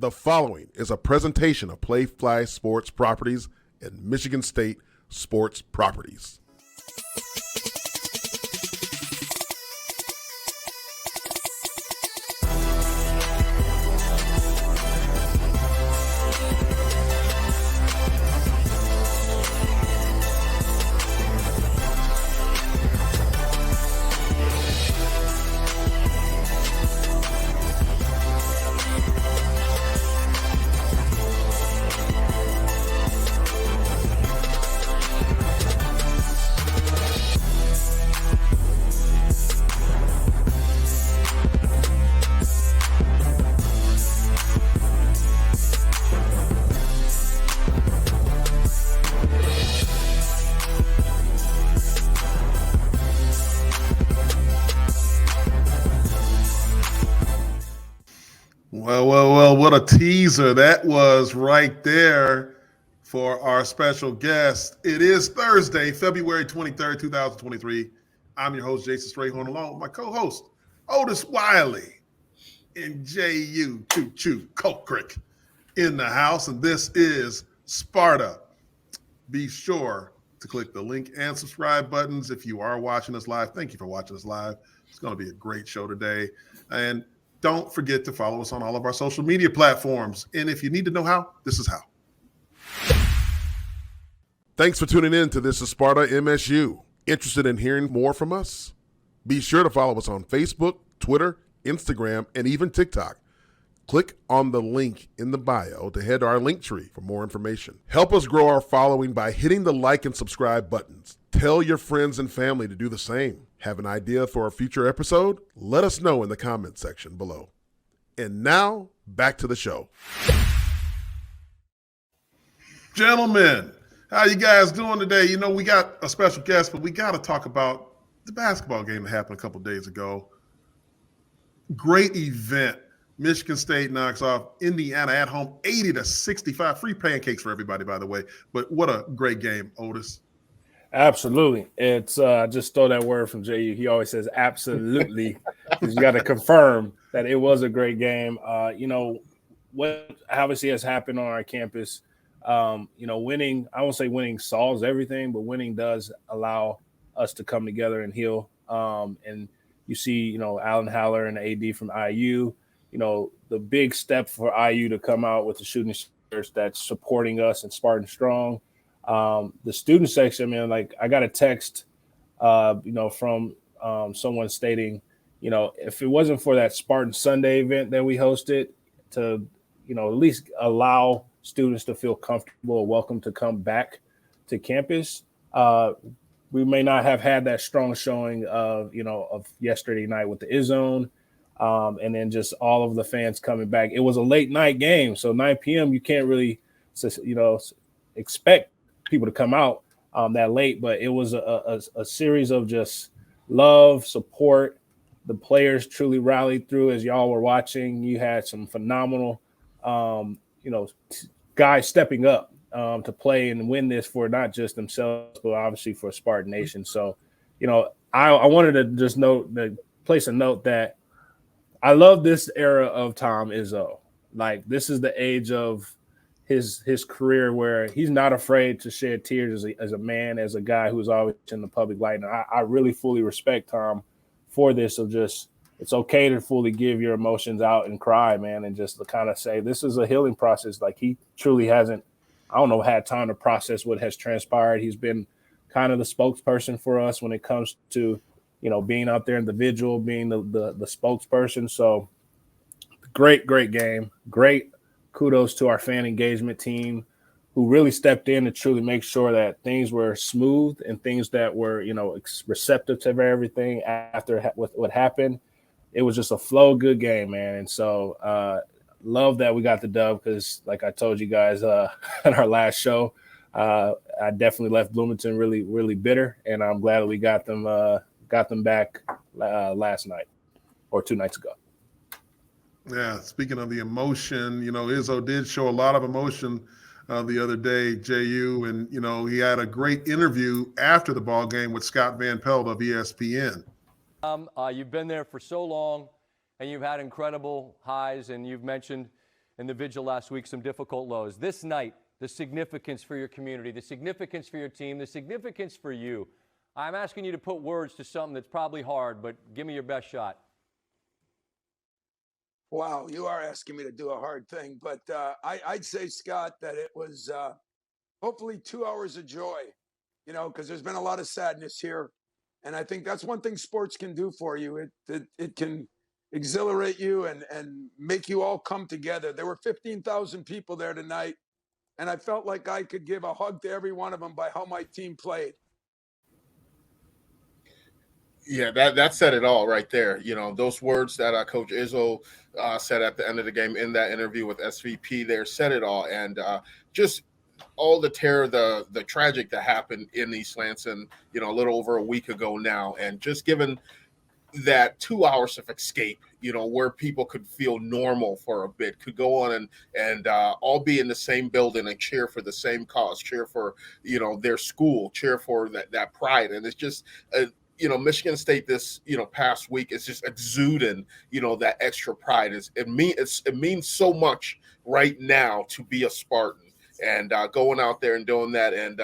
The following is a presentation of Playfly Sports Properties and Michigan State Sports Properties. Well, what a teaser that was right there for our special guest. It is Thursday, February 23rd, 2023. I'm your host, Jason Strayhorn, along with my co-host, Otis Wiley and Jehuu Caulcrick in the house. And this is Sparta. Be sure to click the link and subscribe buttons if you are watching us live. Thank you for watching us live. It's going to be a great show today. And don't forget to follow us on all of our social media platforms. And if you need to know how, this is how. Thanks for tuning in to This is Sparta MSU. Interested in hearing more from us? Be sure to follow us on Facebook, Twitter, Instagram, and even TikTok. Click on the link in the bio to head to our link tree for more information. Help us grow our following by hitting the like and subscribe buttons. Tell your friends and family to do the same. Have an idea for a future episode? Let us know in the comment section below. And now, back to the show. Gentlemen, how you guys doing today? You know, we got a special guest, but we got to talk about the basketball game that happened a couple days ago. Great event. Michigan State knocks off Indiana at home, 80-65. Free pancakes for everybody, by the way. But what a great game, Otis. Absolutely. It's just stole that word from Jehuu. He always says absolutely because you got to confirm that it was a great game. You know, what obviously has happened on our campus, you know, winning, I won't say winning solves everything, but winning does allow us to come together and heal. And you see, you know, Alan Haller and AD from IU, you know, the big step for IU to come out with the shooting shirts that's supporting us and Spartan Strong. The student section, man, like I got a text, you know, from someone stating, you know, if it wasn't for that Spartan Sunday event that we hosted to, you know, at least allow students to feel comfortable or welcome to come back to campus, we may not have had that strong showing of, you know, of yesterday night with the Izzone. And then just all of the fans coming back. It was a late night game, so 9 p.m. you can't really, you know, expect people to come out that late. But it was a series of just love, support. The players truly rallied through. As y'all were watching, you had some phenomenal, you know, guys stepping up to play and win this for not just themselves, but obviously for Spartan Nation. So, you know, I wanted to just place a note that I love this era of Tom Izzo. Like, this is the age of his career where he's not afraid to shed tears as a man, as a guy who's always in the public light. And I really fully respect Tom for this of just, it's okay to fully give your emotions out and cry, man, and just to kind of say this is a healing process. Like, he truly hasn't, I don't know, had time to process what has transpired. He's been kind of the spokesperson for us when it comes to, you know, being out there individual, being the spokesperson. So great game. Great kudos to our fan engagement team who really stepped in to truly make sure that things were smooth and things that were, you know, receptive to everything after what happened. It was just a flow good game, man. And so love that we got the dub because, like I told you guys in our last show, I definitely left Bloomington really, really bitter. And I'm glad that we got them back last night or 2 nights ago. Yeah, speaking of the emotion, you know, Izzo did show a lot of emotion the other day, Jehuu, and, you know, he had a great interview after the ball game with Scott Van Pelt of ESPN. You've been there for so long, and you've had incredible highs, and you've mentioned and the vigil last week, some difficult lows. This night, the significance for your community, the significance for your team, the significance for you. I'm asking you to put words to something that's probably hard, but give me your best shot. Wow, you are asking me to do a hard thing, but I'd say, Scott, that it was hopefully 2 hours of joy, you know, because there's been a lot of sadness here. And I think that's one thing sports can do for you. It can exhilarate you and make you all come together. There were 15,000 people there tonight, and I felt like I could give a hug to every one of them by how my team played. Yeah, that said it all right there. You know, those words that Coach Izzo said at the end of the game in that interview with SVP there said it all. And just all the terror, the tragic that happened in East Lansing, you know, a little over a week ago now. And just given that 2 hours of escape, you know, where people could feel normal for a bit, could go on and all be in the same building and cheer for the same cause, cheer for, you know, their school, cheer for that pride. And it's just you know, Michigan State this, you know, past week is just exuding, you know, that extra pride. It means so much right now to be a Spartan, and going out there and doing that, and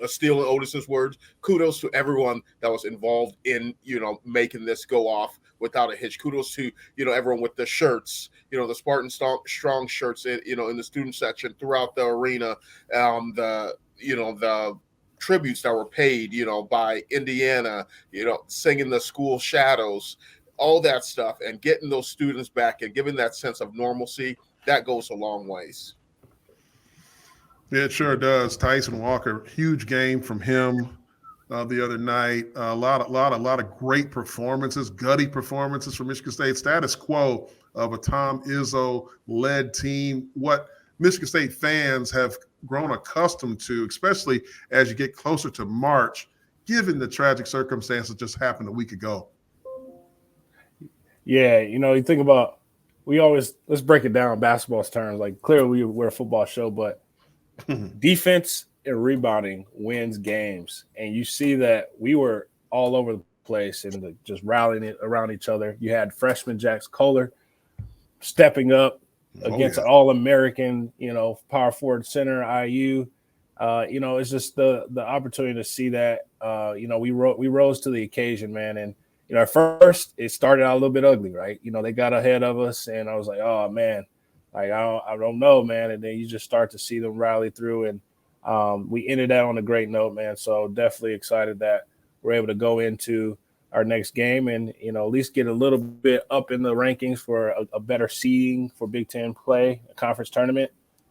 stealing Otis's words, kudos to everyone that was involved in, you know, making this go off without a hitch. Kudos to, you know, everyone with the shirts, you know, the Spartan Strong shirts, you know, in the student section throughout the arena, the tributes that were paid, you know, by Indiana, you know, singing the school shadows, all that stuff, and getting those students back and giving that sense of normalcy, that goes a long ways. Yeah, it sure does. Tyson Walker, huge game from him the other night. A lot of great performances, gutty performances from Michigan State. Status quo of a Tom Izzo led team. What Michigan State fans have grown accustomed to, especially as you get closer to March, given the tragic circumstances just happened a week ago. Yeah, you know, you think about, let's break it down in basketball's terms. Like, clearly we're a football show, but defense and rebounding wins games. And you see that we were all over the place and just rallying it around each other. You had freshman Jax Kohler stepping up against an All-American, you know, power forward center, IU. You know, it's just the opportunity to see that. You know, we rose to the occasion, man. And, you know, at first it started out a little bit ugly, right? You know, they got ahead of us, and I was like, oh, man, like, I don't know, man. And then you just start to see them rally through, and we ended that on a great note, man. So definitely excited that we're able to go into our next game and, you know, at least get a little bit up in the rankings for a better seeding for Big Ten play, a conference tournament.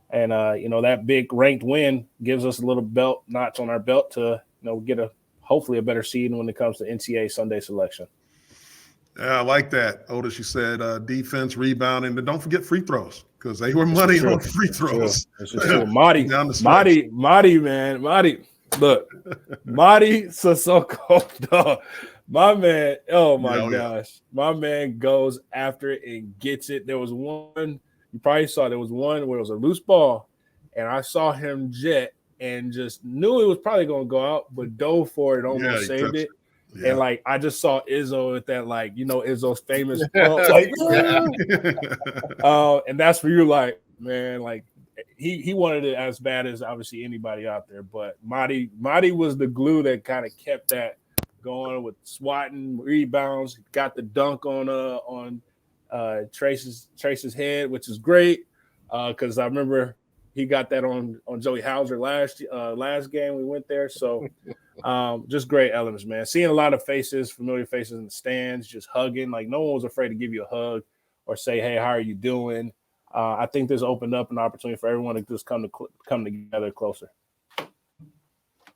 And, you know, that big ranked win gives us a little belt notch on our belt to, you know, get hopefully a better seed when it comes to NCAA Sunday selection. Yeah, I like that. Otis, you said defense, rebounding, and don't forget free throws, because they were money on free throws. This is true. Marty, man. Look, Marty Sissoko, dog. My man, oh my gosh. My man goes after it and gets it. There was one, you probably saw, there was one where it was a loose ball, and I saw him jet and just knew it was probably going to go out, but dove for it, almost saved it. Yeah. And, like, I just saw Izzo at that, like, you know, Izzo's famous pump, like, and that's where you're like, man, like, he wanted it as bad as obviously anybody out there. But Marty was the glue that kind of kept that going with swatting, rebounds, got the dunk on Trace's head, which is great because I remember he got that on Joey Hauser last game we went there. So just great elements, man. Seeing a lot of faces, familiar faces in the stands, just hugging. Like, no one was afraid to give you a hug or say, hey, how are you doing? I think this opened up an opportunity for everyone to just come together closer.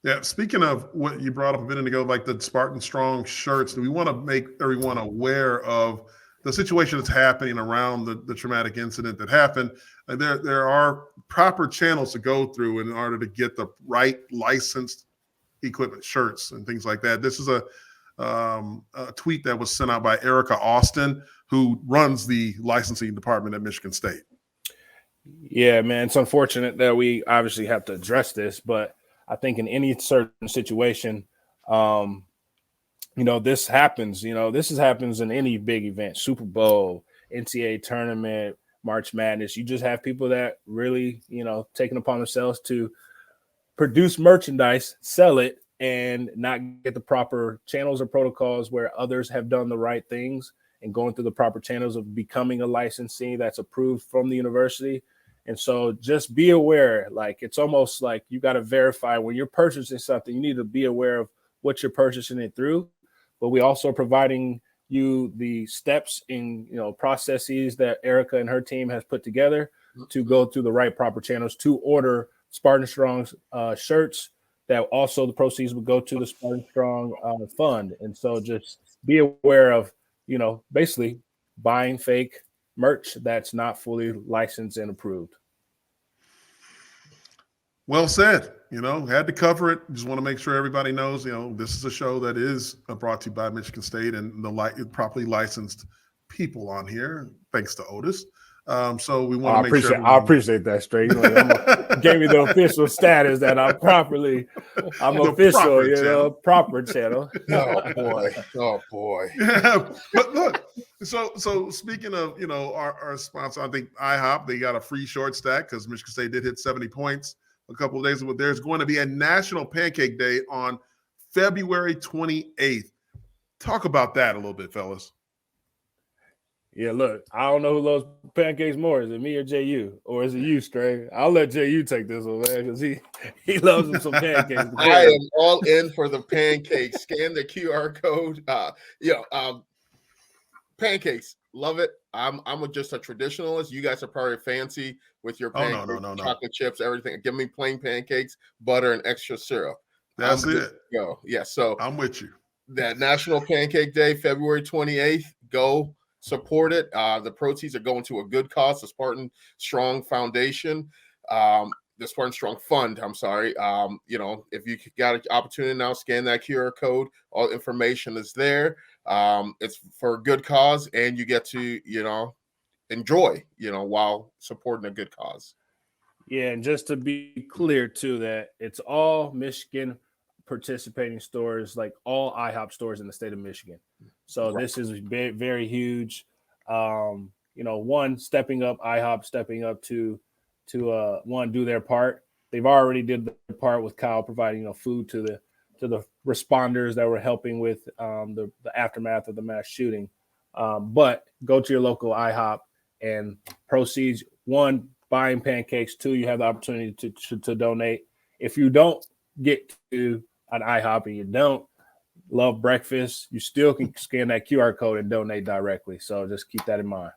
Yeah, speaking of what you brought up a minute ago, like the Spartan Strong shirts, we want to make everyone aware of the situation that's happening around the traumatic incident that happened. There are proper channels to go through in order to get the right licensed equipment, shirts and things like that. This is a tweet that was sent out by Erica Austin, who runs the licensing department at Michigan State. Yeah, man, it's unfortunate that we obviously have to address this, but I think in any certain situation, you know, this happens. You know, this happens in any big event, Super Bowl, NCAA tournament, March Madness. You just have people that really, taking upon themselves to produce merchandise, sell it, and not get the proper channels or protocols where others have done the right things and going through the proper channels of becoming a licensee that's approved from the university. And so just be aware, like it's almost like you got to verify when you're purchasing something, you need to be aware of what you're purchasing it through. But we also are providing you the steps in, processes that Erica and her team has put together to go through the right proper channels to order Spartan Strong's shirts that also the proceeds would go to the Spartan Strong fund. And so just be aware of, basically buying fake merch that's not fully licensed and approved. Well said. Had to cover it. Just want to make sure everybody knows, this is a show that is brought to you by Michigan State and the properly licensed people on here, thanks to Otis. So we want to make sure. I appreciate that, Straight. Gave me the official status that I'm official, proper channel. Oh boy. Yeah, but look. So speaking of our sponsor, I think IHOP, they got a free short stack because Michigan State did hit 70 points a couple of days ago. There's going to be a National Pancake Day on February 28th. Talk about that a little bit, fellas. Yeah, look, I don't know who loves pancakes more. Is it me or Jehuu? Or is it you, Stray? I'll let Jehuu take this one, man, because he loves some pancakes. I am all in for the pancakes. Scan the QR code. Pancakes. Love it. I'm just a traditionalist. You guys are probably fancy with your pancakes, no. chocolate chips, everything. Give me plain pancakes, butter, and extra syrup. That's it. Go. Yeah, so I'm with you. That National Pancake Day, February 28th, go support it. The proceeds are going to a good cause, the Spartan Strong Foundation, the Spartan Strong Fund. I'm sorry. If you got an opportunity now, scan that QR code. All information is there. It's for a good cause, and you get to, enjoy, while supporting a good cause. Yeah, and just to be clear too, that it's all Michigan participating stores, like all IHOP stores in the state of Michigan. So This is very, very huge. One, stepping up, IHOP stepping up to do their part. They've already did their part with Kyle providing food to the responders that were helping with the aftermath of the mass shooting. But go to your local IHOP and proceeds. One, buying pancakes. Two, you have the opportunity to donate. If you don't get to an IHOP and you don't love breakfast, you still can scan that QR code and donate directly. So just keep that in mind.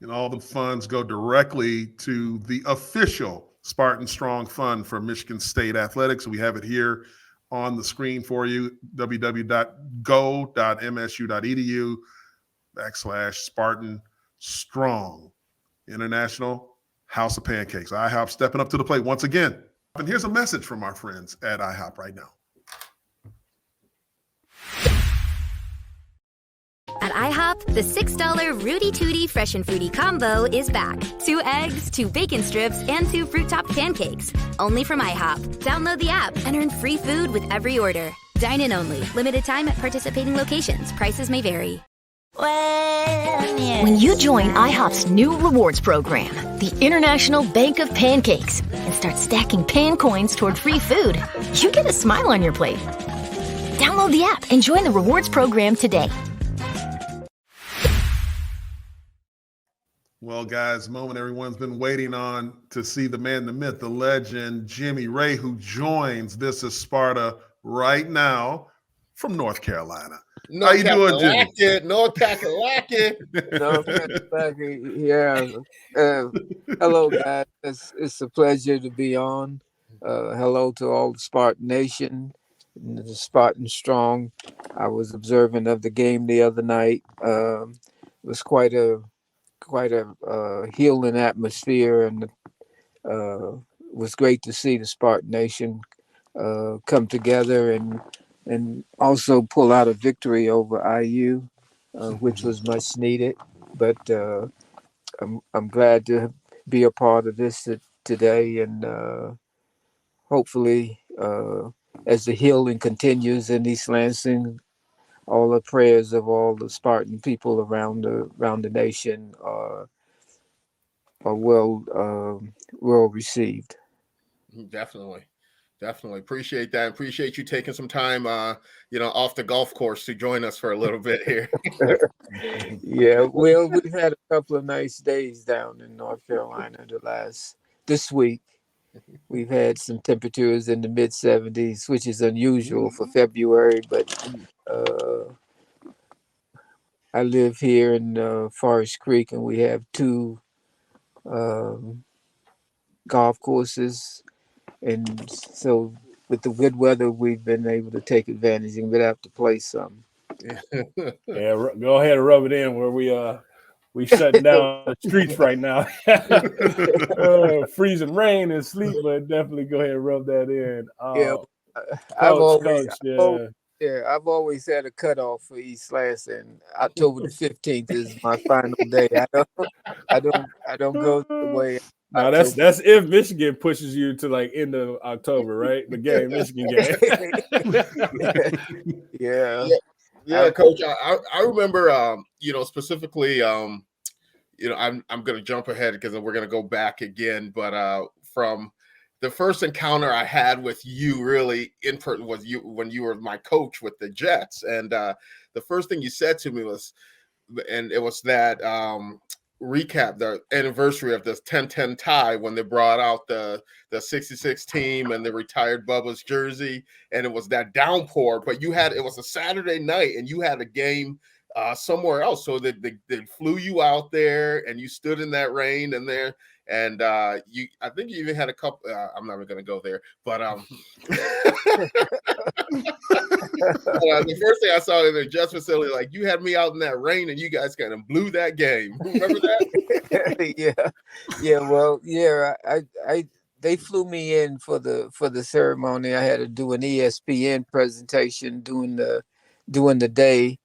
And all the funds go directly to the official Spartan Strong Fund for Michigan State Athletics. We have it here on the screen for you, www.go.msu.edu/Spartan Strong International House of Pancakes. IHOP stepping up to the plate once again. And here's a message from our friends at IHOP right now. At IHOP, the $6 Rudy Tooty Fresh and Fruity combo is back. 2 eggs, 2 bacon strips, and 2 fruit-topped pancakes. Only from IHOP. Download the app and earn free food with every order. Dine in only. Limited time at participating locations. Prices may vary. When you join IHOP's new rewards program, the International Bank of Pancakes, and start stacking pan coins toward free food, you get a smile on your plate. Download the app and join the rewards program today. Well, guys, moment everyone's been waiting on to see the man, the myth, the legend, Jimmy Raye, who joins This Is Sparta right now from North Carolina. How you doing, Jimmy? North Carolina. Yeah. Hello, guys. It's a pleasure to be on. Hello to all the Spartan Nation, and the Spartan Strong. I was observant of the game the other night. It was quite a healing atmosphere, and it was great to see the Spartan Nation come together and also pull out a victory over IU, which was much needed. But I'm glad to be a part of this today, and hopefully, as the healing continues in East Lansing, all the prayers of all the Spartan people around the nation are well received. Definitely. Definitely appreciate that. Appreciate you taking some time, off the golf course to join us for a little bit here. Yeah, well, we've had a couple of nice days down in North Carolina this week. We've had some temperatures in the mid 70s, which is unusual for February, but I live here in Forest Creek, and we have two um, golf courses, and so with the good weather, we've been able to take advantage and get out to play some. Yeah, go ahead and rub it in where we shutting down the streets right now. Freezing rain and sleet, but definitely go ahead and rub that in. Yeah, I've always had a cutoff for East Lansing. October the 15th is my final day. I don't go the way. Now that's if Michigan pushes you to like end of October, right? The game, Michigan game. Yeah, Coach. I remember, specifically, I'm going to jump ahead because we're going to go back again. But from the first encounter I had with you, really in person, was when you were my coach with the Jets, and the first thing you said to me was, and it was that recap the anniversary of this 10-10 tie when they brought out the 66 team and the retired Bubba's jersey, and it was that downpour, but it was a Saturday night and you had a game somewhere else, so they flew you out there and you stood in that rain and there, and I think you even had a couple, I'm not going to go there, but the first thing I saw in the Jets facility, like, you had me out in that rain and you guys kind of blew that game. Remember that? They flew me in for the ceremony. I had to do an ESPN presentation during the day,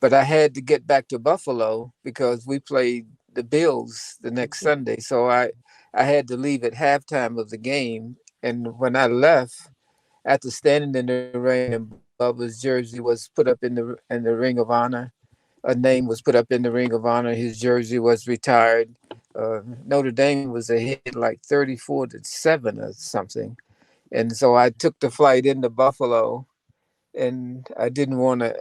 but I had to get back to Buffalo because we played the Bills the next Sunday. So I had to leave at halftime of the game, and when I left, after standing in the rain, and Bubba's jersey was put up in the Ring of Honor. A name was put up in the Ring of Honor. His jersey was retired. Notre Dame was ahead like 34-7 or something, and so I took the flight into Buffalo, and I didn't want to.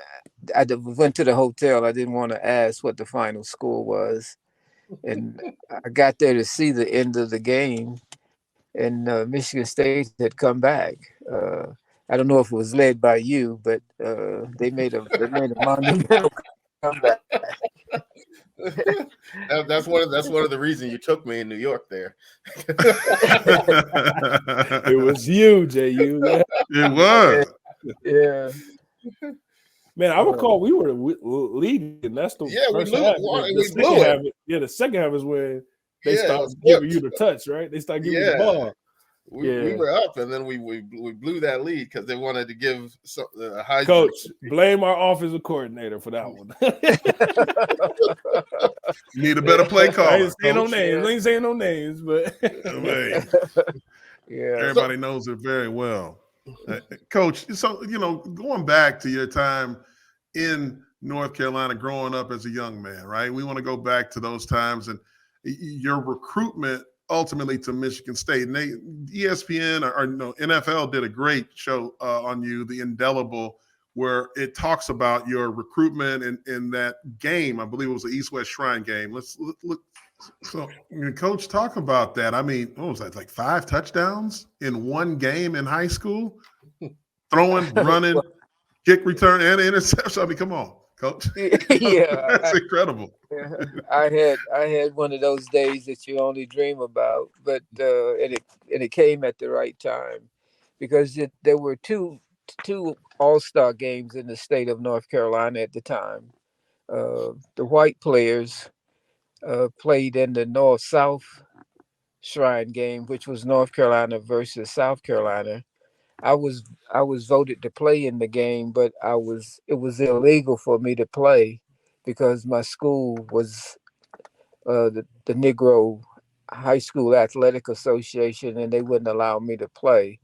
I went to the hotel. I didn't want to ask what the final score was, and I got there to see the end of the game, and Michigan State had come back. I don't know if it was led by you, but they made a monumental comeback. That's one of the reasons you took me in New York there. It was you, Jehuu. It was. Yeah. Man, I recall we were leading. That's the first half. The second half is when they started giving you the touch, right? They started giving you the ball. We were up, and then we blew that lead because they wanted to give a high. Coach, blame our offensive coordinator for that one. Need a better play call. I ain't saying no names. I ain't saying no names, but everybody knows it very well. Coach, so going back to your time in North Carolina, growing up as a young man, right? We want to go back to those times and your recruitment ultimately to Michigan State. And ESPN or NFL did a great show on you, The Indelible, where it talks about your recruitment in that game. I believe it was the East-West Shrine game. Let's look. So, Coach, talk about that. I mean, what was that, like 5 touchdowns in one game in high school? Throwing, running, kick return, and interception. I mean, come on, Coach. Yeah, that's incredible. I had one of those days that you only dream about, but and it came at the right time, because there were two all-star games in the state of North Carolina at the time. The white players played in the North-South Shrine game, which was North Carolina versus South Carolina. I was voted to play in the game, but it was illegal for me to play because my school was the Negro High School Athletic Association, and they wouldn't allow me to play.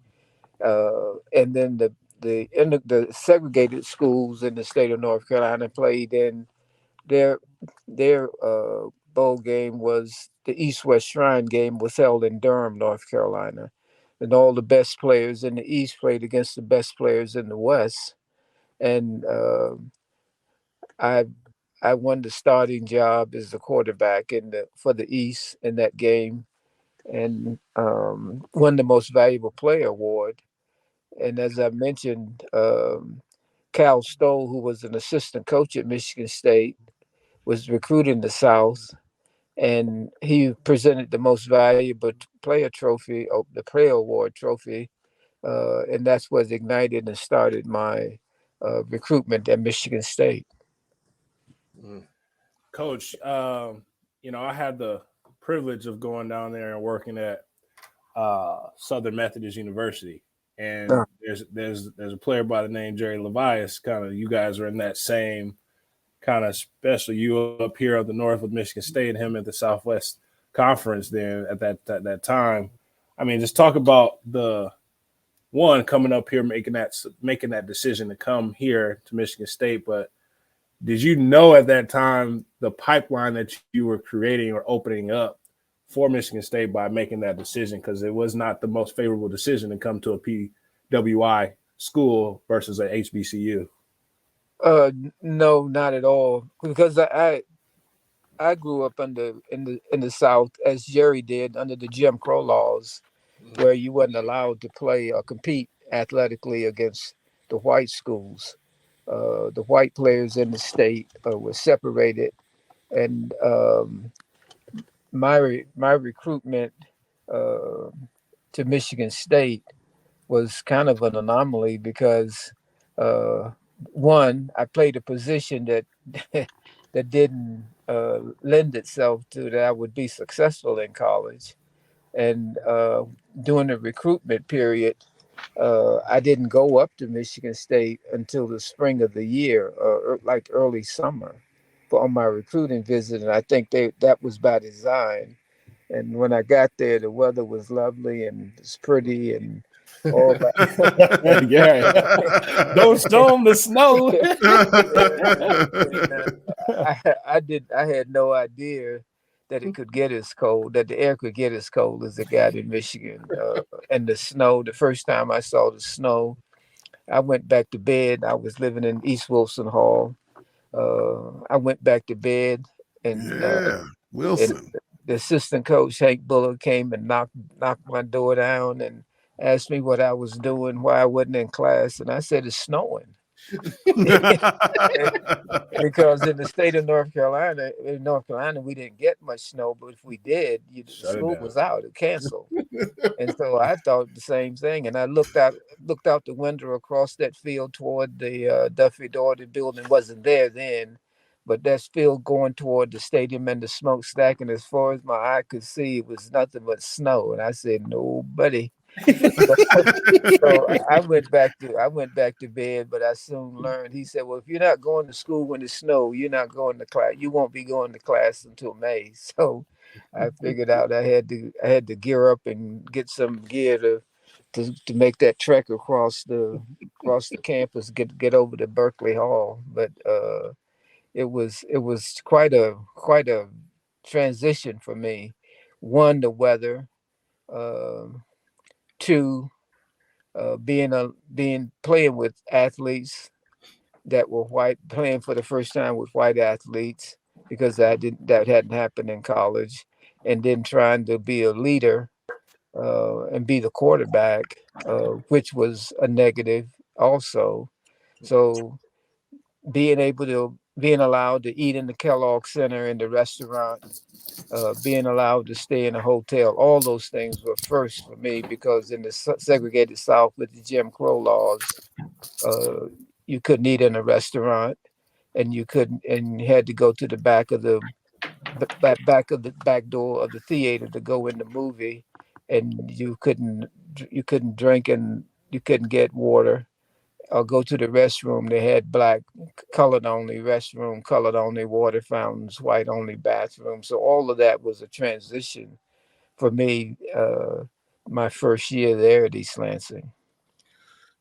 And then the segregated schools in the state of North Carolina played in their bowl game was the East-West Shrine game was held in Durham, North Carolina. And all the best players in the East played against the best players in the West. And I I won the starting job as the quarterback for the East in that game, and won the Most Valuable Player award. And as I mentioned, Cal Stoll, who was an assistant coach at Michigan State, was recruiting the South, and he presented the Most Valuable Player trophy, the Player Award trophy, and that's what ignited and started my recruitment at Michigan State. Coach, I had the privilege of going down there and working at Southern Methodist University, and there's a player by the name Jerry Levias. Kind of, you guys are in that same kind of special. You up here up the north with Michigan State, him at the Southwest Conference. Then at that time, I mean, just talk about the one coming up here, making that decision to come here to Michigan State. But did you know at that time the pipeline that you were creating or opening up for Michigan State by making that decision? Because it was not the most favorable decision to come to a PWI school versus a HBCU. No, not at all. Because I grew up in the South, as Jerry did, under the Jim Crow laws, where you wasn't allowed to play or compete athletically against the white schools. The white players in the state were separated, and my recruitment to Michigan State was kind of an anomaly because one, I played a position that that didn't lend itself to that I would be successful in college, and during the recruitment period, I didn't go up to Michigan State until the spring of the year, like early summer, on my recruiting visit, and I think that was by design. And when I got there, the weather was lovely and it's pretty and all that. Yeah, don't show them the snow. I had no idea that it could get as cold, that the air could get as cold as it got in Michigan. And the snow, the first time I saw the snow, I went back to bed. I was living in East Wilson Hall. I went back to bed, and Wilson. And the assistant coach, Hank Buller, came and knocked my door down and asked me what I was doing, why I wasn't in class. And I said, it's snowing. Because in the state of North Carolina, we didn't get much snow, but if we did, the school was out, it canceled. And so I thought the same thing. And I looked out the window across that field toward the Duffy Daugherty building. Wasn't there then, but that field going toward the stadium and the smokestack. And as far as my eye could see, it was nothing but snow. And I said, nobody. So I went back to bed, but I soon learned. He said, well, if you're not going to school when it's snow, you're not going to class. You won't be going to class until May. So I figured out I had to gear up and get some gear to make that trek across the campus, get over to Berkeley Hall. But it was quite a transition for me. One, the weather. Two, playing with athletes that were white, playing for the first time with white athletes, because that hadn't happened in college, and then trying to be a leader and be the quarterback, which was a negative also. So being allowed to eat in the Kellogg Center, in the restaurant, being allowed to stay in a hotel, all those things were first for me, because in the segregated South with the Jim Crow laws, you couldn't eat in a restaurant, and you had to go to the back of the back door of the theater to go in the movie, and you couldn't drink, and you couldn't get water. Or go to the restroom. They had black, colored only restroom, colored only water fountains, white only bathroom. So all of that was a transition for me, my first year there at East Lansing.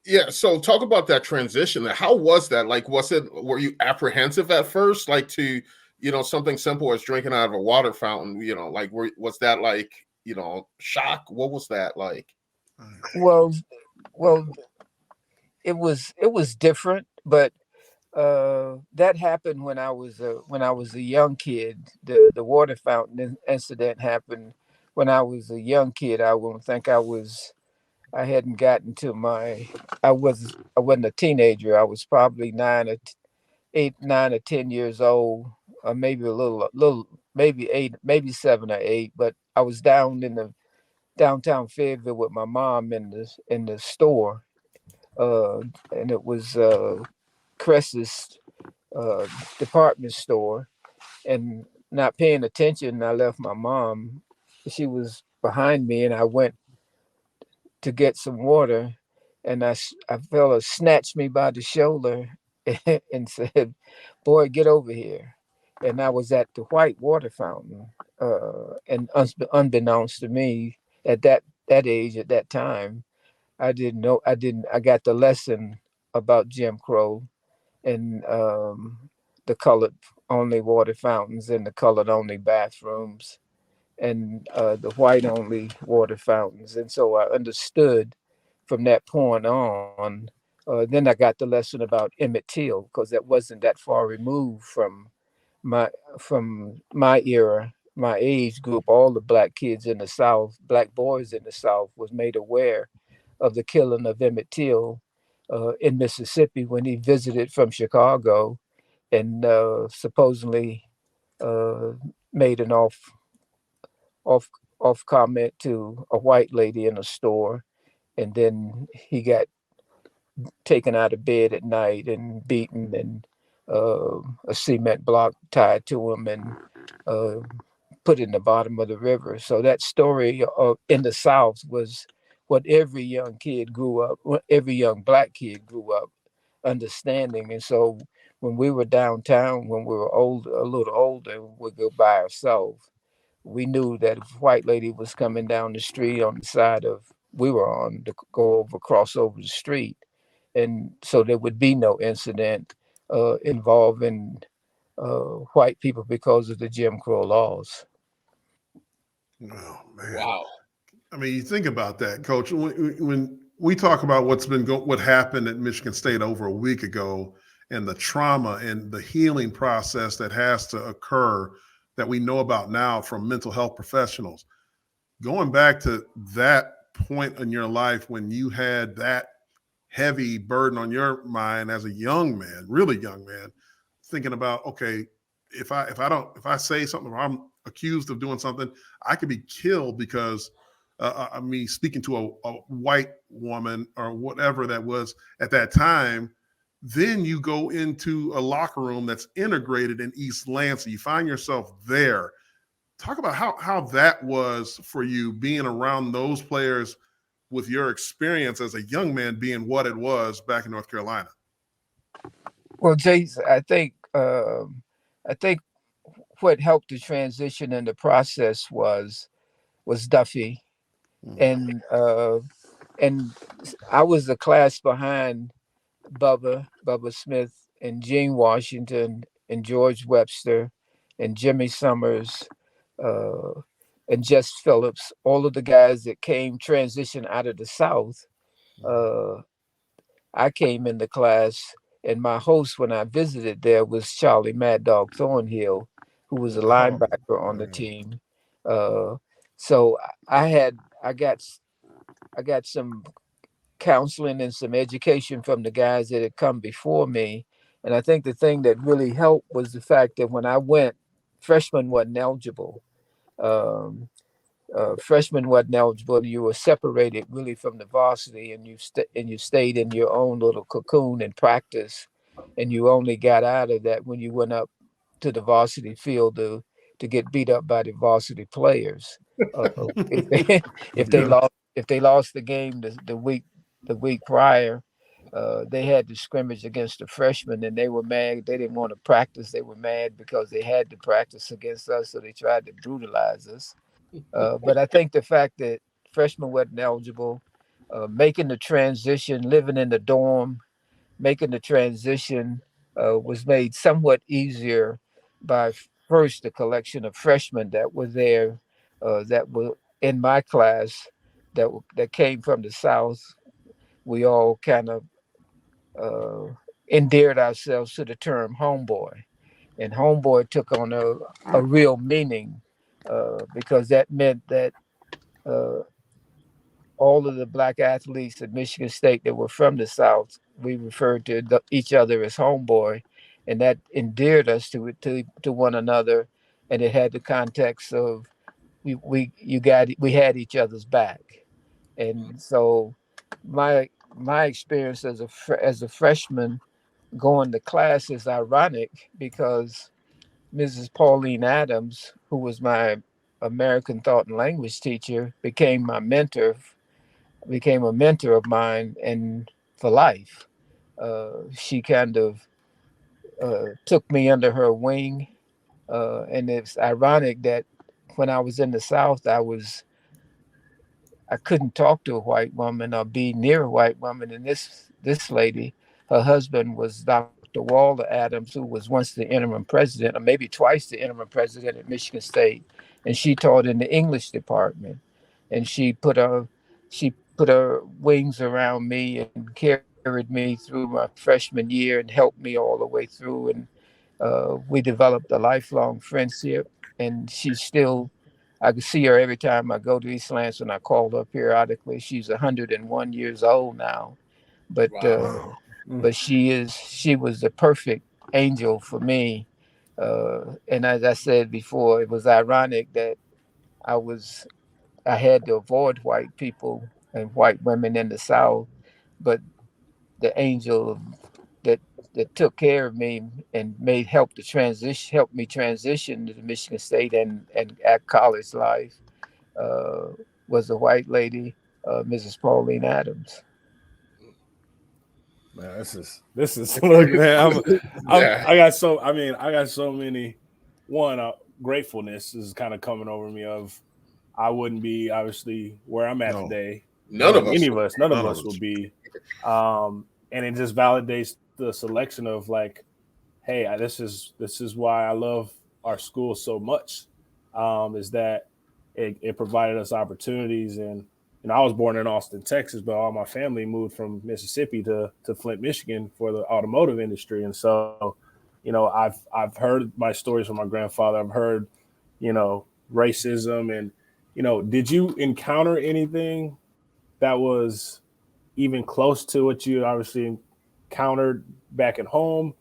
Yeah, so talk about that transition. How was that? Like, were you apprehensive at first, like to something simple as drinking out of a water fountain, like was that like, shock? What was that like? Well, well, it was different, but that happened when I was a young kid. The water fountain incident happened when I was a young kid. I won't think I hadn't gotten to I wasn't a teenager. I was probably 9 or 10 years old, or maybe a little, maybe 8, maybe 7 or 8. But I was down in the downtown Fayetteville with my mom in the store, and it was Cress's uh, department store, and not paying attention, I left my mom. She was behind me, and I went to get some water, and I felt her snatch me by the shoulder and said, "Boy, get over here." And I was at the white water fountain, and unbeknownst to me at that age, at that time, I didn't know. I got the lesson about Jim Crow and the colored only water fountains and the colored only bathrooms and the white only water fountains. And so I understood from that point on. Then I got the lesson about Emmett Till, because that wasn't that far removed my from my era, my age group. All the black kids in the South, black boys in the South, was made aware of the killing of Emmett Till in Mississippi when he visited from Chicago, and supposedly uh, made an off off comment to a white lady in a store, and then he got taken out of bed at night and beaten, and a cement block tied to him and uh, put in the bottom of the river. So that story in the South was what every young kid grew up, every young black kid grew up understanding. And so when we were downtown, when we were older, a little older, we'd go by ourselves. We knew that if a white lady was coming down the street on the side of we were on to go over, cross over the street, and so there would be no incident involving white people because of the Jim Crow laws. Oh man! Wow. I mean, you think about that, Coach. When we talk about what happened at Michigan State over a week ago, and the trauma and the healing process that has to occur, that we know about now from mental health professionals, going back to that point in your life when you had that heavy burden on your mind as a young man, really young man, thinking about, okay, if I say something or I'm accused of doing something, I could be killed because I mean, speaking to a white woman or whatever that was at that time. Then you go into a locker room that's integrated in East Lansing. You find yourself there. Talk about how that was for you, being around those players with your experience as a young man being what it was back in North Carolina. Well, Jason, I think what helped the transition in the process was Duffy, and I was a class behind Bubba Smith and Gene Washington and George Webster and Jimmy Summers uh, and Jess Phillips, all of the guys that came transition out of the South. Uh, I came in the class, and my host when I visited there was Charlie Mad Dog Thornhill, who was a linebacker on the team. Uh, so I got some counseling and some education from the guys that had come before me. And I think the thing that really helped was the fact that when I went, freshmen wasn't eligible. Um, Freshman wasn't eligible. You were separated really from the varsity, and you stayed in your own little cocoon and practice, and you only got out of that when you went up to the varsity field to get beat up by the varsity players. If they lost the game the week prior, they had to scrimmage against the freshmen, and they were mad. They didn't want to practice. They were mad because they had to practice against us, so they tried to brutalize us. But I think the fact that freshmen wasn't eligible, making the transition, living in the dorm, making the transition was made somewhat easier by first a collection of freshmen that were there, that were in my class, that came from the South. We all kind of endeared ourselves to the term homeboy, and homeboy took on a real meaning, because that meant that uh, all of the black athletes at Michigan State that were from the South, we referred to each other as homeboy, and that endeared us to one another, and it had the context of we had each other's back, and so my experience as a freshman going to class is ironic because Mrs. Pauline Adams, who was my American thought and language teacher, became a mentor of mine and for life. She kind of took me under her wing, and it's ironic that when I was in the South, I couldn't talk to a white woman or be near a white woman. And this lady, her husband was Dr. Walter Adams, who was once the interim president, or maybe twice the interim president at Michigan State, and she taught in the English department. And she put her wings around me and carried me through my freshman year and helped me all the way through. And we developed a lifelong friendship. And I can see her every time I go to East Lansing. I call her periodically. She's 101 years old now, but Wow. but she was the perfect angel for me. And as I said before, it was ironic that I had to avoid white people and white women in the South, but the angel that took care of me and helped me transition to the Michigan State and at college life, uh, was a white lady, Mrs. Pauline Adams. Man, this is look, man. Yeah. I got so many. Gratefulness is kind of coming over me. Of I wouldn't be obviously where I'm at today. None of us would be. And it just validates the selection of like, hey, this is why I love our school so much. Is that it provided us opportunities. And I was born in Austin, Texas, but all my family moved from Mississippi to Flint, Michigan for the automotive industry. And so, I've heard my stories from my grandfather. I've heard, racism and, did you encounter anything that was even close to what you obviously encountered back at home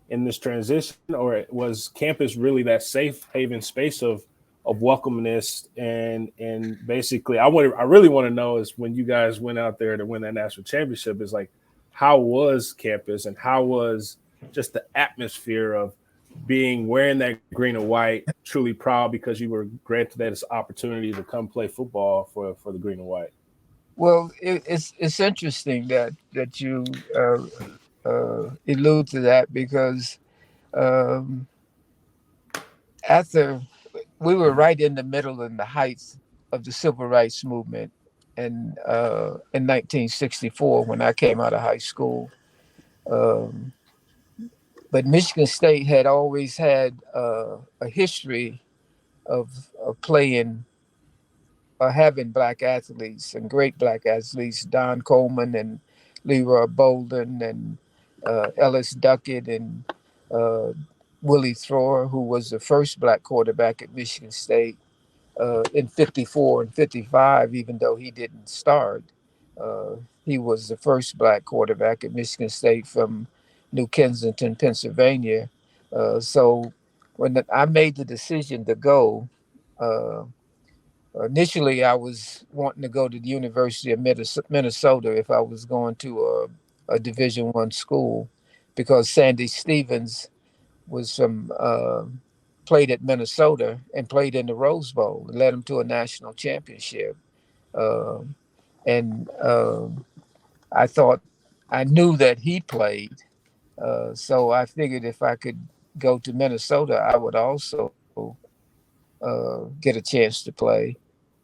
in this transition, or was campus really that safe haven space of welcomeness and basically I really want to know is when you guys went out there to win that national championship is like, how was campus and how was just the atmosphere of wearing that green and white, truly proud because you were granted that opportunity to come play football for the green and white? Well, it's interesting that you allude to that because after we were right in the middle in the heights of the civil rights movement, and in 1964 when I came out of high school, but Michigan State had always had a history of playing having black athletes and great black athletes, Don Coleman and Leroy Bolden and Ellis Duckett and Willie Thrower, who was the first black quarterback at Michigan State in 54 and 55, even though he didn't start. He was the first black quarterback at Michigan State from New Kensington, Pennsylvania. So when I made the decision to go, initially, I was wanting to go to the University of Minnesota if I was going to a Division I school, because Sandy Stevens was played at Minnesota and played in the Rose Bowl and led them to a national championship. And I knew that he played, so I figured if I could go to Minnesota, I would also get a chance to play.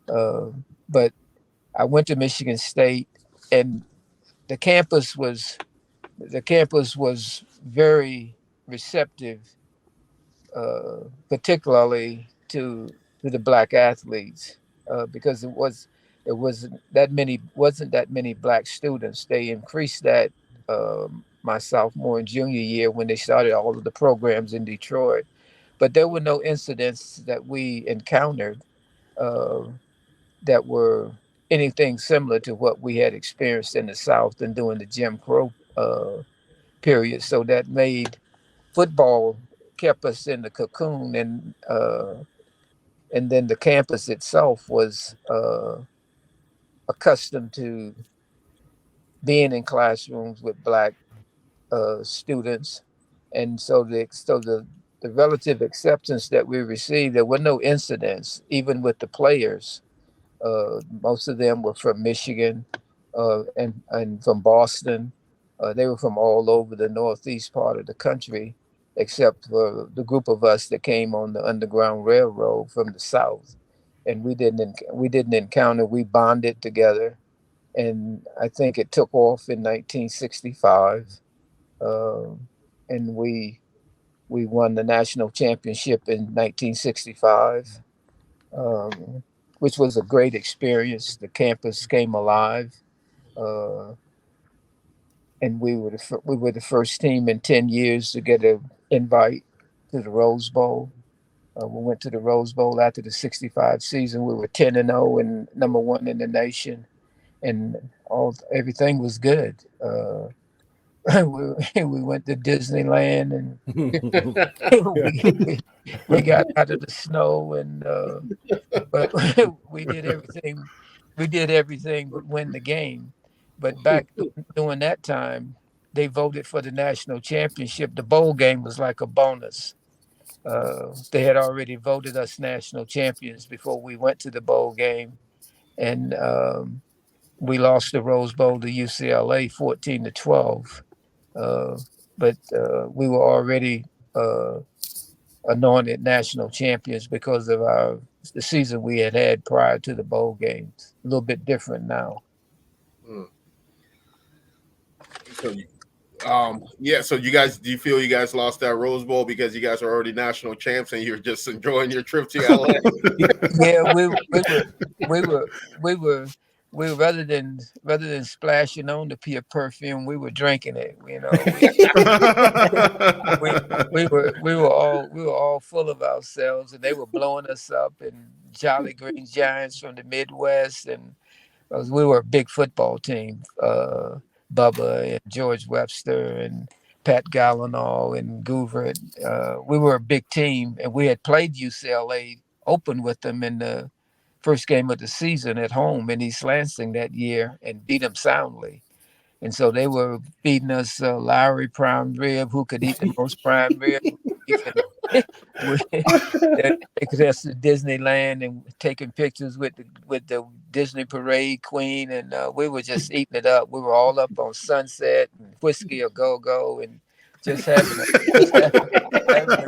But I went to Michigan State, and the campus was very receptive particularly to the black athletes, because it wasn't that many black students. They increased that my sophomore and junior year when they started all of the programs in Detroit, but there were no incidents that we encountered uh, that were anything similar to what we had experienced in the South and during the Jim Crow period. So that made football kept us in the cocoon, and then the campus itself was accustomed to being in classrooms with black students, and so the relative acceptance that we received, there were no incidents, even with the players. Most of them were from Michigan and from Boston. They were from all over the northeast part of the country, except for the group of us that came on the Underground Railroad from the south. And we didn't encounter. We bonded together, and I think it took off in 1965, and we won the national championship in 1965. Which was a great experience. The campus came alive, uh, and we were the first team in 10 years to get an invite to the Rose Bowl. We went to the Rose Bowl after the '65 season. We were 10-0 and #1 in the nation, and everything was good. We went to Disneyland, and we got out of the snow, and but we did everything. We did everything but win the game. But back during that time, they voted for the national championship. The bowl game was like a bonus. They had already voted us national champions before we went to the bowl game, and we lost the Rose Bowl to UCLA 14-12. Uh, but we were already anointed national champions because of the season we had prior to the bowl games. A little bit different now. So you guys, do you feel you guys lost that Rose Bowl because you guys are already national champs and you're just enjoying your trip to LA? Yeah, we were rather than splashing on the pure perfume, we were drinking it. You know, we were all full of ourselves, and they were blowing us up, and Jolly Green Giants from the Midwest, and we were a big football team. Bubba and George Webster and Pat Gallinall and Gouvert. We were a big team, and we had played UCLA, opened with them in the first game of the season at home in East Lansing that year, and beat them soundly. And so they were beating us, Lowry prime rib, who could eat the most prime rib. They took us to Disneyland and taking pictures with the Disney parade queen, and we were just eating it up. We were all up on Sunset and Whiskey a Go Go, and just having a great time.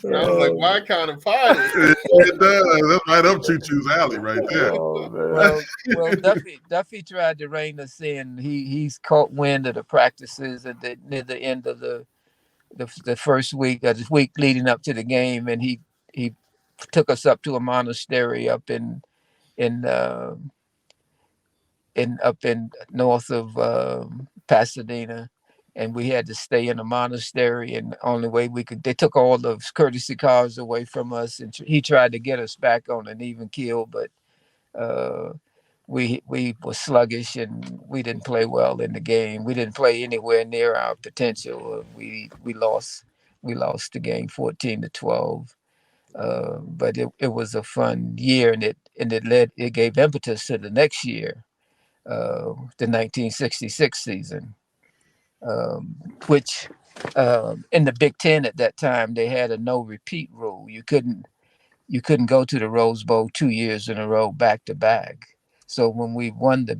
I was like, why kind of party? It does. That's right up Choo Choo's alley right there. Well, Duffy tried to rein us in. He's caught wind of the practices near the end of the first week, the week leading up to the game, and he took us up to a monastery up in north of Pasadena, and we had to stay in a monastery. And the only way they took all the courtesy cars away from us, and he tried to get us back on an even keel, but we were sluggish, and we didn't play well in the game. We didn't play anywhere near our potential. We lost the game 14-12. But it was a fun year, and it gave impetus to the next year, the 1966 season, which in the Big Ten at that time they had a no repeat rule. You couldn't go to the Rose Bowl 2 years in a row back to back. So when we won the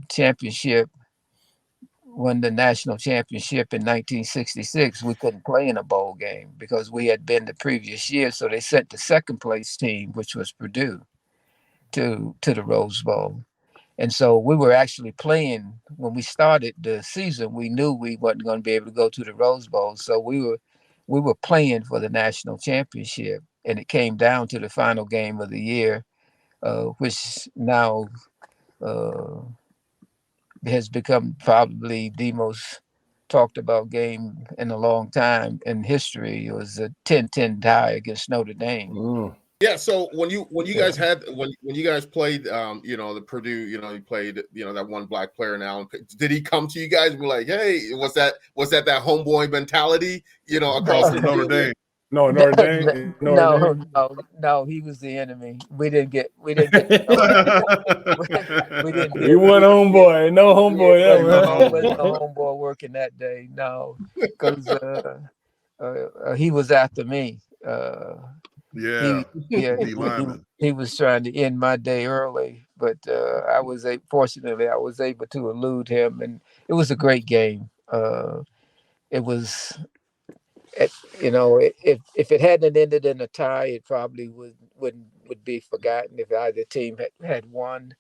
national championship in 1966, we couldn't play in a bowl game because we had been the previous year. So they sent the second place team, which was Purdue, to the Rose Bowl. And so we were actually playing when we started the season. We knew we wasn't going to be able to go to the Rose Bowl. So we we were playing for the national championship, and it came down to the final game of the year, which now has become probably the most talked about game in a long time in history. It was a 10-10 tie against Notre Dame. Yeah. So when you guys had when you guys played, the Purdue, you played, that one black player now. Did he come to you guys and be like, hey, was that homeboy mentality, across the Notre field? Dame. No, Notre Dame. No, he was the enemy. We didn't get we didn't You won homeboy, no homeboy no, ever. wasn't no homeboy working that day. No, because he was after me. Yeah. He was trying to end my day early, but fortunately I was able to elude him, and it was a great game. It was, if it hadn't ended in a tie, it probably would be forgotten if either team had won.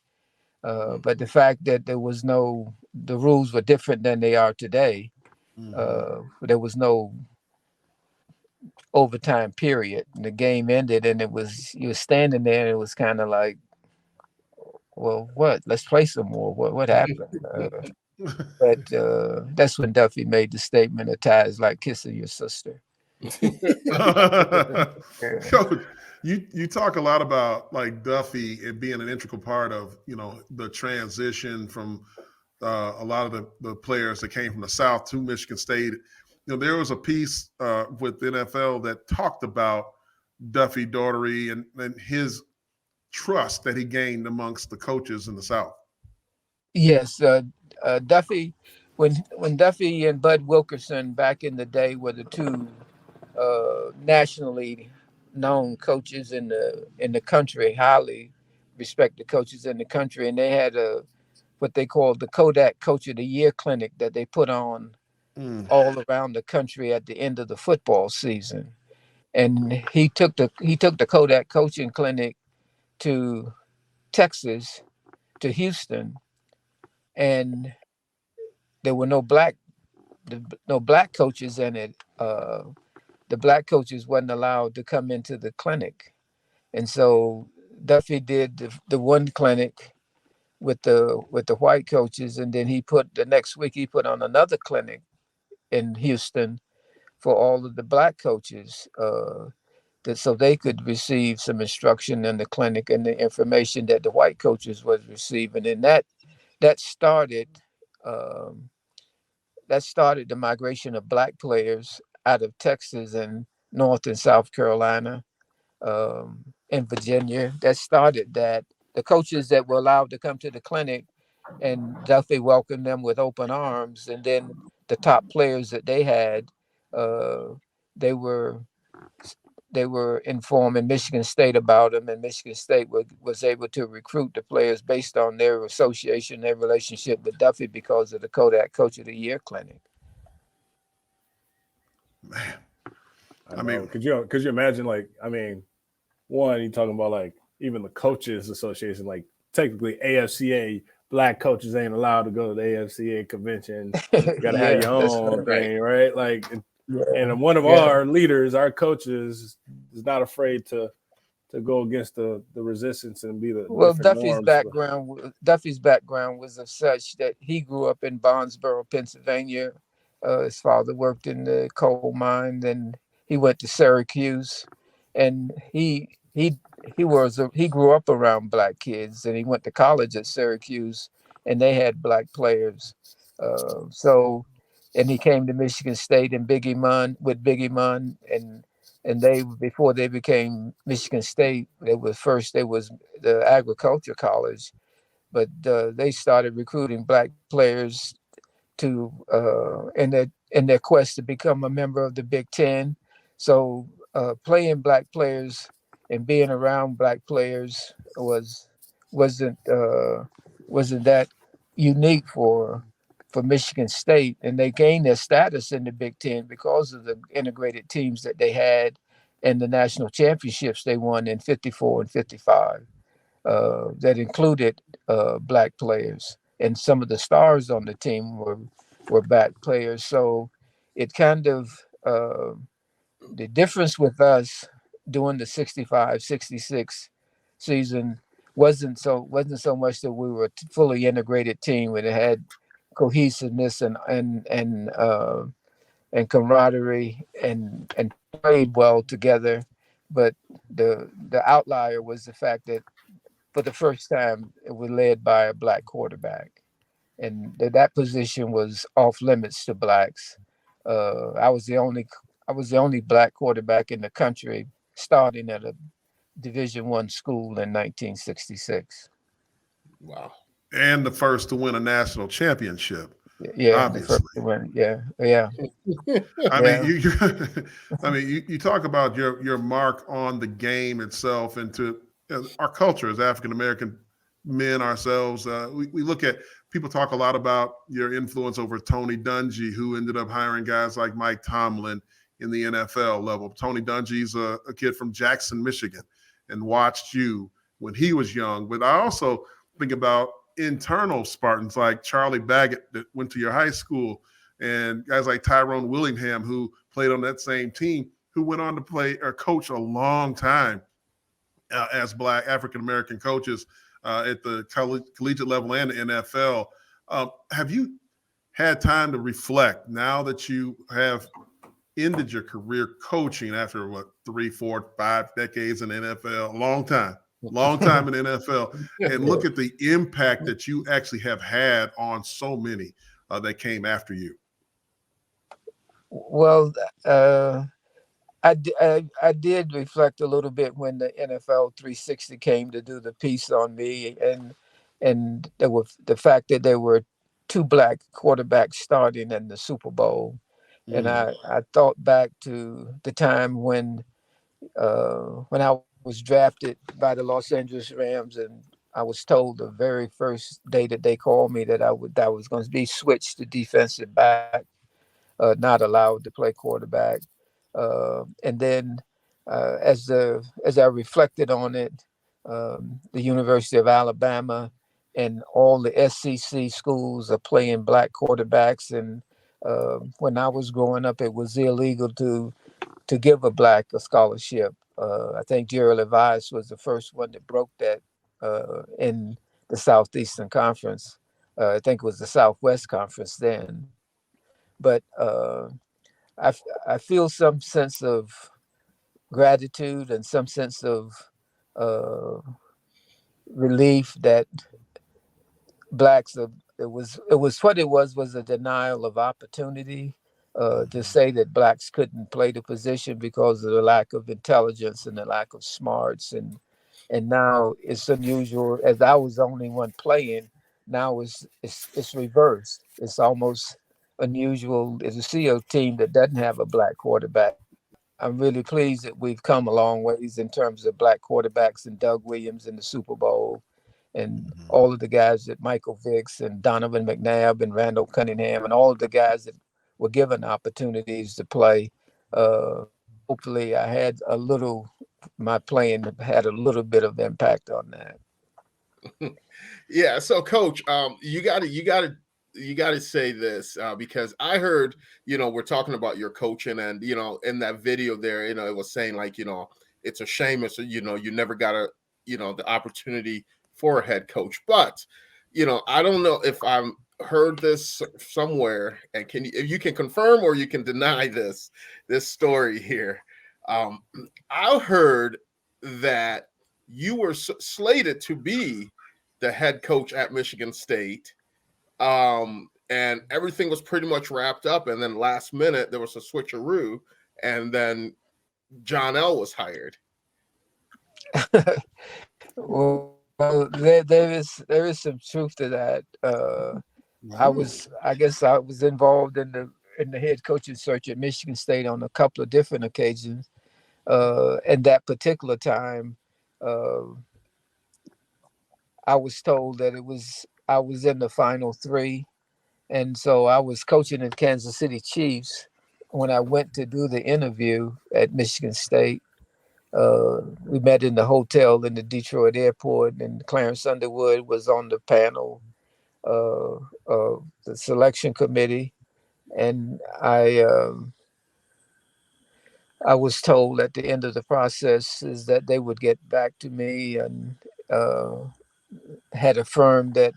But the fact that the rules were different than they are today. There was no overtime period. The game ended, and you were standing there, and it was kind of like, well, what? Let's play some more. What happened? But that's when Duffy made the statement, "A tie is like kissing your sister." Coach, you talk a lot about like Duffy and being an integral part of the transition from a lot of the players that came from the South to Michigan State. There was a piece with the NFL that talked about Duffy Daugherty and his trust that he gained amongst the coaches in the South. Yes, Duffy, when Duffy and Bud Wilkerson back in the day were the two nationally known coaches in the country, highly respected coaches in the country, and they had what they called the Kodak Coach of the Year clinic that they put on all around the country at the end of the football season. And he took the Kodak coaching clinic to Texas, to Houston, and there were no black coaches in it. The black coaches wasn't allowed to come into the clinic, and so Duffy did the one clinic with the white coaches, and then the next week he put on another clinic in Houston for all of the black coaches, so they could receive some instruction in the clinic and the information that the white coaches was receiving, and that started the migration of black players out of Texas and North and South Carolina, and Virginia. That started that. The coaches that were allowed to come to the clinic, and Duffy welcomed them with open arms. And then the top players that they had, they were informing Michigan State about them, and Michigan State was able to recruit the players based on their association, their relationship with Duffy, because of the Kodak Coach of the Year clinic. Man, I mean, could you imagine? One, you talking about even the coaches association, technically AFCA black coaches ain't allowed to go to the AFCA convention. You got to have your own thing, right? And one of our leaders, our coaches, is not afraid to go against the resistance and be the Duffy's background was of such that he grew up in Bonsboro, Pennsylvania. His father worked in the coal mine, and he went to Syracuse, and he grew up around black kids, and he went to college at Syracuse, and they had black players. And he came to Michigan State and Biggie Munn, and they, before they became Michigan State, they was the agriculture college, but they started recruiting black players to in their quest to become a member of the Big Ten. So playing black players and being around black players wasn't that unique for Michigan State, and they gained their status in the Big Ten because of the integrated teams that they had and the national championships they won in 54 and 55 that included black players, and some of the stars on the team were black players. So it kind of the difference with us during the 65-66 season wasn't so much that we were a fully integrated team where it had cohesiveness and camaraderie and played well together, but the outlier was the fact that for the first time it was led by a black quarterback, and that position was off limits to blacks. I was the only black quarterback in the country starting at a Division I school in 1966. Wow. And the first to win a national championship. Yeah, obviously. the first to win. Yeah. I mean, you talk about your mark on the game itself, and to our culture as African American men ourselves. We look at, people talk a lot about your influence over Tony Dungy, who ended up hiring guys like Mike Tomlin in the NFL level. Tony Dungy's a kid from Jackson, Michigan, and watched you when he was young. But I also think about internal Spartans like Charlie Baggett that went to your high school, and guys like Tyrone Willingham, who played on that same team, who went on to play or coach a long time as black African-American coaches at the collegiate level and the NFL. Have you had time to reflect now that you have ended your career coaching after 3, 4, 5 decades in the NFL, long time in the NFL, and look at the impact that you actually have had on so many that came after you? Well, I did reflect a little bit when the NFL 360 came to do the piece on me, and there were the fact that there were 2 black quarterbacks starting in the Super Bowl. And I thought back to the time when I was drafted by the Los Angeles Rams, and I was told the very first day that they called me that I was going to be switched to defensive back, not allowed to play quarterback. And then as I reflected on it, the University of Alabama and all the SEC schools are playing black quarterbacks, and when I was growing up, it was illegal to give a black a scholarship. I think Jerry Levi's was the first one that broke that in the Southeastern Conference. I think it was the Southwest Conference then. But I feel some sense of gratitude and some sense of relief that blacks it was what it was a denial of opportunity to say that blacks couldn't play the position because of the lack of intelligence and the lack of smarts, and now it's unusual, as I was the only one playing. Now it's reversed. It's almost unusual to see a team that doesn't have a black quarterback. I'm really pleased that we've come a long ways in terms of black quarterbacks, and Doug Williams in the Super Bowl, and all of the guys that Michael Vicks and Donovan McNabb and Randall Cunningham and all of the guys that were given opportunities to play. Hopefully my playing had a little bit of impact on that. Yeah. So Coach, you got to say this because I heard, we're talking about your coaching, and, in that video there, it was saying like, it's a shame. It's, you never got the opportunity for a head coach, but, I don't know if I'm heard this somewhere, and if you can confirm or you can deny this story here. I heard that you were slated to be the head coach at Michigan State. And everything was pretty much wrapped up. And then last minute, there was a switcheroo, and then John L. was hired. Well, there is some truth to that. I guess I was involved in the head coaching search at Michigan State on a couple of different occasions. And that particular time, I was told that I was in the final 3. And so I was coaching in Kansas City Chiefs when I went to do the interview at Michigan State. We met in the hotel in the Detroit airport, and Clarence Underwood was on the panel of the selection committee. And I I was told at the end of the process is that they would get back to me, and had affirmed that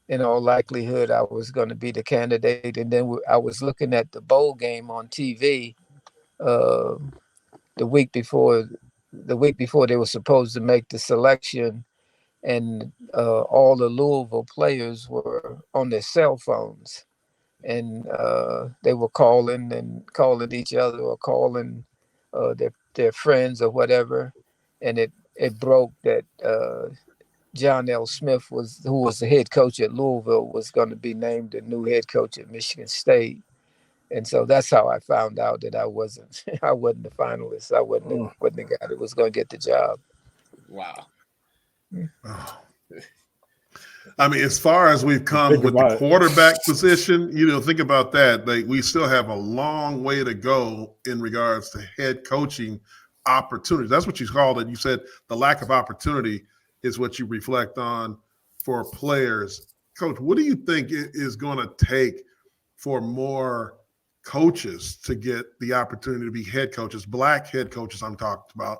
in all likelihood I was going to be the candidate. And then I was looking at the bowl game on TV uh, the week before. The week before they were supposed to make the selection, and all the Louisville players were on their cell phones, and they were calling each other, or calling their friends or whatever, and it broke that John L. Smith, who was the head coach at Louisville, was going to be named the new head coach at Michigan State. And so that's how I found out that I wasn't I wasn't the finalist. I wasn't the guy that was going to get the job. Wow. Oh. I mean, as far as we've come with the quarterback position, think about that. Like, we still have a long way to go in regards to head coaching opportunities. That's what you called it. You said the lack of opportunity is what you reflect on for players. Coach, what do you think it is going to take for more coaches to get the opportunity to be head coaches, Black head coaches I'm talking about,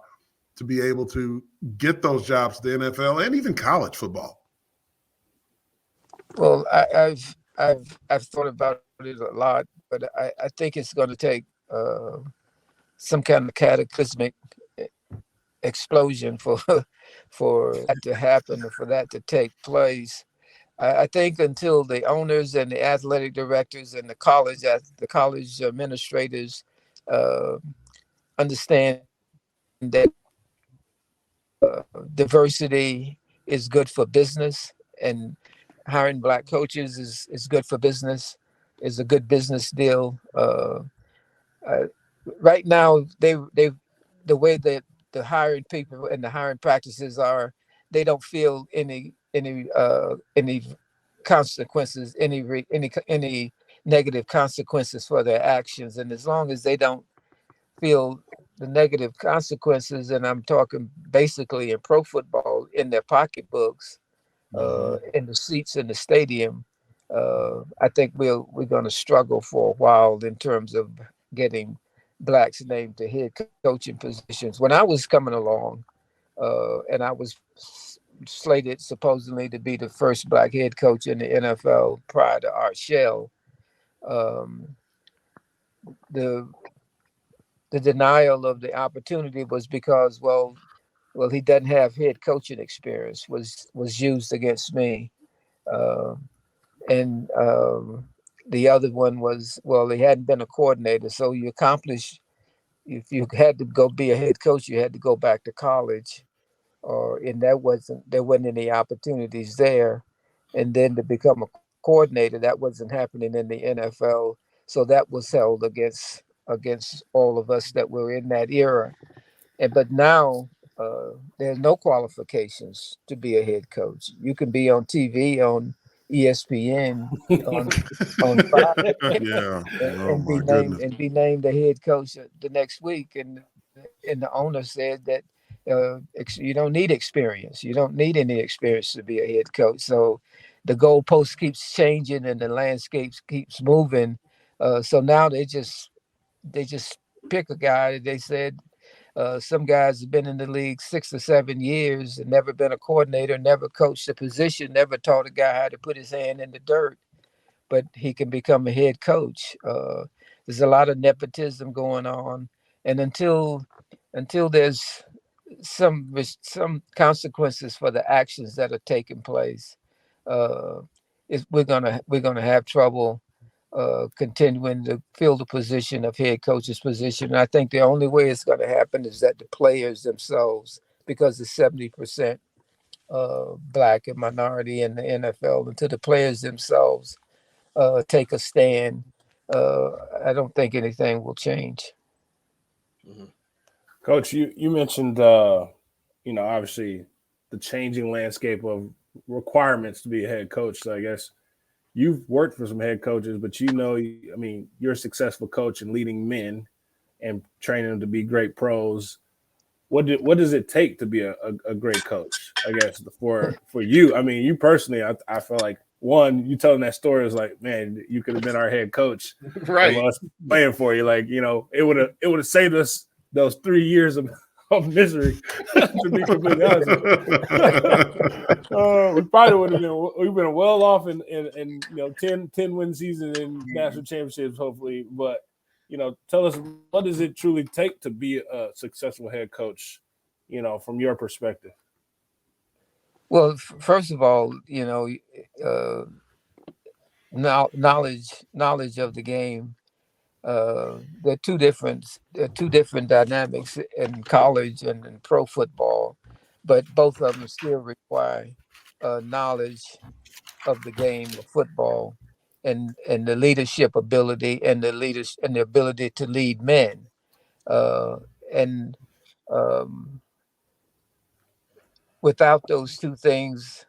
to be able to get those jobs to the NFL and even college football? Well, I've thought about it a lot, but I think it's going to take some kind of cataclysmic explosion for that to happen, or for that to take place. I think until the owners and the athletic directors and the college administrators understand that diversity is good for business, and hiring Black coaches is good for business, is a good business deal. Right now, the way that the hiring people and the hiring practices are, they don't feel any consequences, any negative consequences for their actions. And as long as they don't feel the negative consequences, and I'm talking basically in pro football, in their pocketbooks, in the seats in the stadium, I think we're going to struggle for a while in terms of getting Blacks named to head coaching positions. When I was coming along, and I was slated supposedly to be the first Black head coach in the NFL prior to Art Shell, the denial of the opportunity was because, well, he doesn't have head coaching experience, was used against me. And the other one was, well, he hadn't been a coordinator. So if you had to go be a head coach, you had to go back to college, and there wasn't any opportunities there. And then to become a coordinator, that wasn't happening in the NFL. So that was held against all of us that were in that era. But now there's no qualifications to be a head coach. You can be on TV, on ESPN, on Fox, Yeah. Oh, my named goodness. and be named the head coach the next week. And the owner said that you don't need experience. You don't need any experience to be a head coach. So the goalpost keeps changing and the landscape keeps moving. So now they just pick a guy. They said some guys have been in the league 6 or 7 years and never been a coordinator, never coached a position, never taught a guy how to put his hand in the dirt, but he can become a head coach. There's a lot of nepotism going on, and until there's some consequences for the actions that are taking place, we're gonna have trouble continuing to fill the position of head coach's position. And I think the only way it's going to happen is that the players themselves, because it's 70% Black and minority in the NFL, until the players themselves take a stand, I don't think anything will change. Coach, you mentioned obviously the changing landscape of requirements to be a head coach. So I guess you've worked for some head coaches, but you're a successful coach in leading men and training them to be great pros. What does it take to be a great coach? I guess for you. I mean, you personally, I feel like one, you telling that story is like, man, you could have been our head coach, Right. of us playing for you. Like, you know, it would have saved us those 3 years of misery. To be completely honest, we probably would have been well off in you know 10 win season and national championships, hopefully. But you know, tell us, what does it truly take to be a successful head coach? You know, from your perspective. Well, first of all, you know, knowledge of the game. There are two different dynamics in college and in pro football, but both of them still require knowledge of the game of football and the leadership ability and the ability to lead men. And um, Without those two things,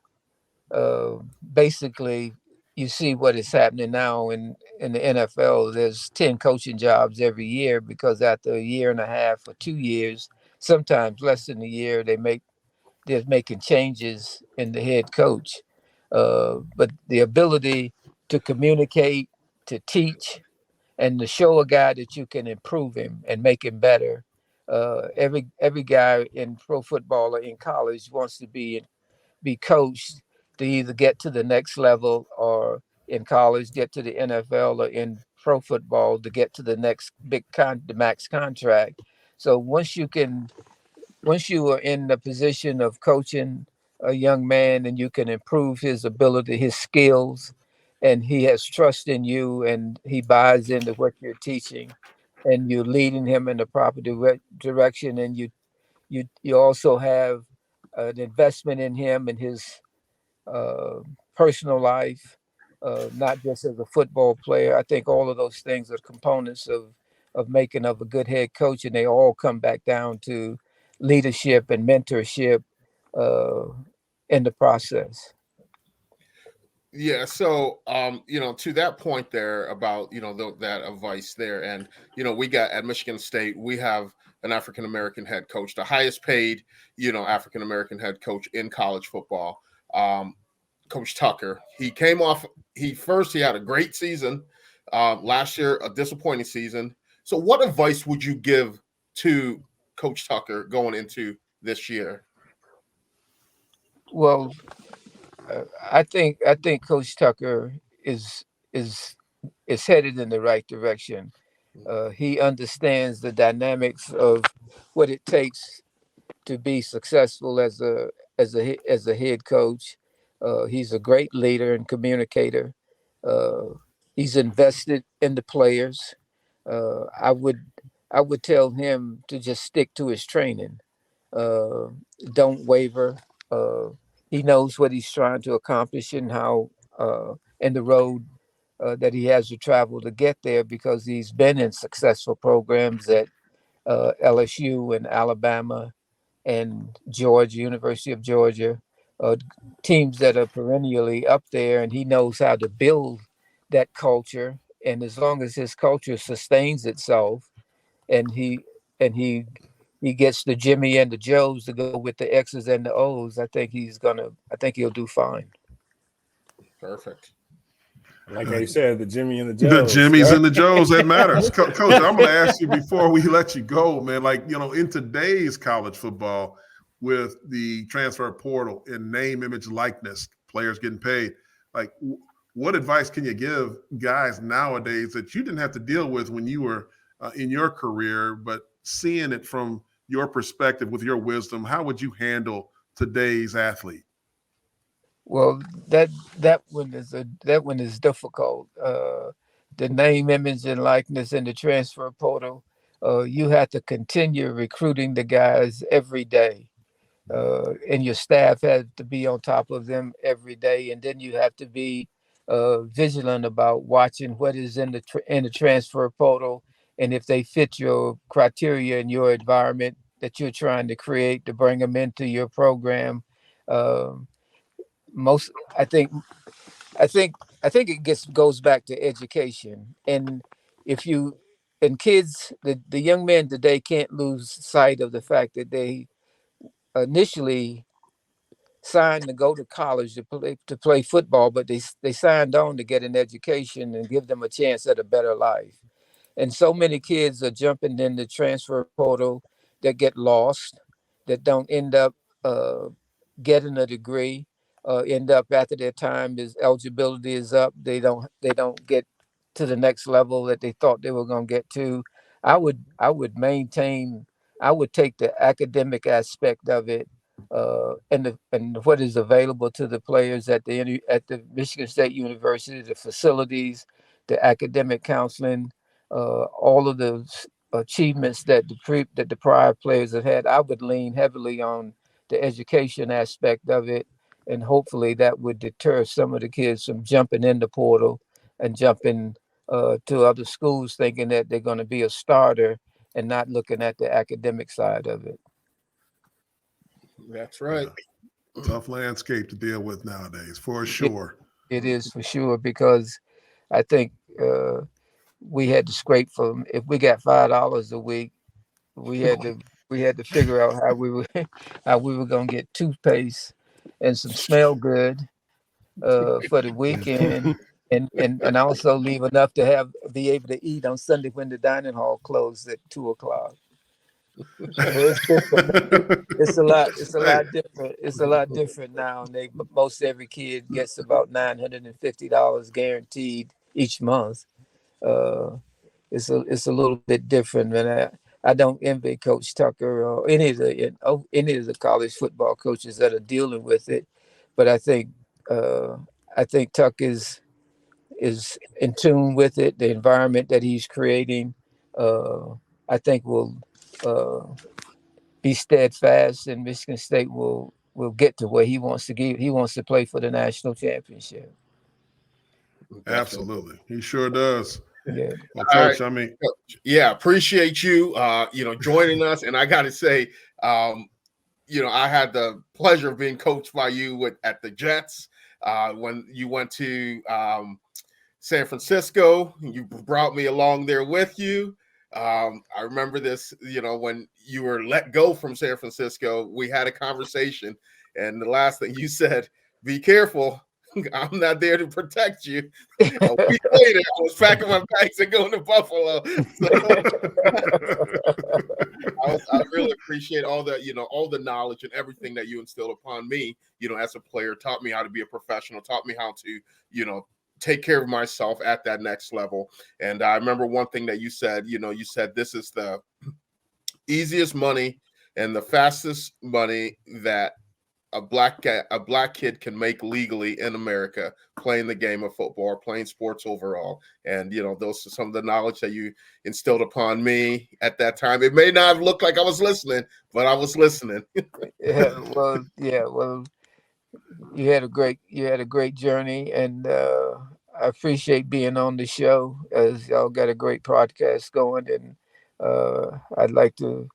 basically, you see what is happening now in the NFL. There's 10 coaching jobs every year because after a year and a half or 2 years, sometimes less than a year, they're making changes in the head coach. But the ability to communicate, to teach, and to show a guy that you can improve him and make him better. Every guy in pro football or in college wants to be coached to either get to the next level, or in college get to the NFL, or in pro football to get to the next the max contract. So once you are in the position of coaching a young man and you can improve his ability, his skills, and he has trust in you and he buys into what you're teaching, and you're leading him in the proper direction, and you also have an investment in him and his uh, personal life, not just as a football player. I think all of those things are components of making of a good head coach, and they all come back down to leadership and mentorship uh, in the process. Yeah, so you know, to that point there about, you know, that advice there, and you know, we got at Michigan State, we have an African American head coach, the highest paid, you know, African American head coach in college football, Coach Tucker. He came off. He had a great season last year, a disappointing season. So, what advice would you give to Coach Tucker going into this year? Well, I think Coach Tucker is is headed in the right direction. He understands the dynamics of what it takes to be successful as a head coach. He's a great leader and communicator. Uh, he's invested in the players. I would tell him to just stick to his training. Uh, don't waver. Uh, he knows what he's trying to accomplish and how and the road that he has to travel to get there, because he's been in successful programs at LSU and Alabama and Georgia, University of Georgia, teams that are perennially up there, and he knows how to build that culture. And as long as his culture sustains itself, and he gets the Jimmy and the Joes to go with the X's and the O's, I think he'll do fine. Perfect. Like I said, the Jimmy and the The Joes. Jimmys and the Joes, that matters. Coach, I'm going to ask you before we let you go, man, like, you know, in today's college football with the transfer portal and name, image, likeness, players getting paid, like what advice can you give guys nowadays that you didn't have to deal with when you were in your career, but seeing it from your perspective with your wisdom, how would you handle today's athlete? Well, that one is difficult. The name, image, and likeness in the transfer portal. You have to continue recruiting the guys every day, and your staff has to be on top of them every day. And then you have to be vigilant about watching what is in the transfer portal, and if they fit your criteria and your environment that you're trying to create to bring them into your program. Um, most I think it goes back to education. And if you and kids, the young men today can't lose sight of the fact that they initially signed to go to college to play football, but they signed on to get an education and give them a chance at a better life. And so many kids are jumping in the transfer portal that get lost, that don't end up getting a degree, end up after their time is eligibility is up. They don't get to the next level that they thought they were going to get to. I would take the academic aspect of it and what is available to the players at the Michigan State University, the facilities, the academic counseling, all of the achievements that the prior players have had. I would lean heavily on the education aspect of it, and hopefully that would deter some of the kids from jumping in the portal and jumping to other schools thinking that they're going to be a starter and not looking at the academic side of it. That's right. Tough landscape to deal with nowadays, for sure. It is for sure, because I think we had to scrape from, if we got $5 a week, we had to figure out how we were gonna get toothpaste and some smell good for the weekend, and also leave enough to be able to eat on Sunday when the dining hall closed at 2:00. It's a lot different. It's a lot different now. And most every kid gets about $950 guaranteed each month. It's a little bit different, and I don't envy Coach Tucker or any of the college football coaches that are dealing with it, but I think Tuck is in tune with it. The environment that he's creating, I think will be steadfast, and Michigan State will get to where he wants to get. He wants to play for the national championship. Absolutely, he sure does. Yeah, well, Coach. Right. Yeah, appreciate you, joining us. And I got to say, I had the pleasure of being coached by you at the Jets when you went to San Francisco. You brought me along there with you. I remember this, when you were let go from San Francisco, we had a conversation, and the last thing you said, "Be careful. I'm not there to protect you." A week later, I was packing my bags and going to Buffalo. So, I really appreciate all the knowledge and everything that you instilled upon me, as a player. Taught me how to be a professional, taught me how to, take care of myself at that next level. And I remember one thing that you said, you said this is the easiest money and the fastest money that a black kid can make legally in America, playing the game of football, playing sports overall. And, those are some of the knowledge that you instilled upon me at that time. It may not have looked like I was listening, but I was listening. Well, you had a great journey, and I appreciate being on the show, as y'all got a great podcast going, and I'd like to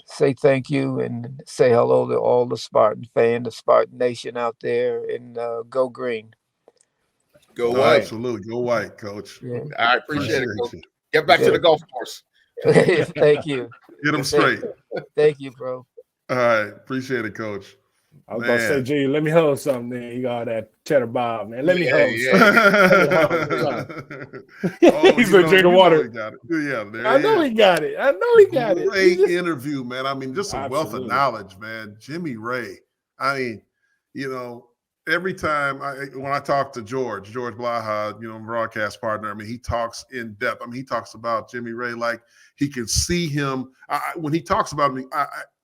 say thank you and say hello to all the Spartan fans, the Spartan Nation out there, and go green. Go white. Absolutely. Go white, Coach. Yeah. I appreciate it, Coach. Get back to the golf course. Thank you. Get them straight. Thank you, bro. All right. Appreciate it, Coach. I was going to say, gee, let me hold something there. You got that cheddar bob, man. Let me hold something. He's been drinking water. He got it. Yeah, I know he got it. Great interview, man. I mean, just a wealth of knowledge, man. Jimmy Raye. I mean, every time when I talk to George Blaha, broadcast partner, I mean, he talks in depth. I mean, he talks about Jimmy Raye like he can see him. When he talks about me,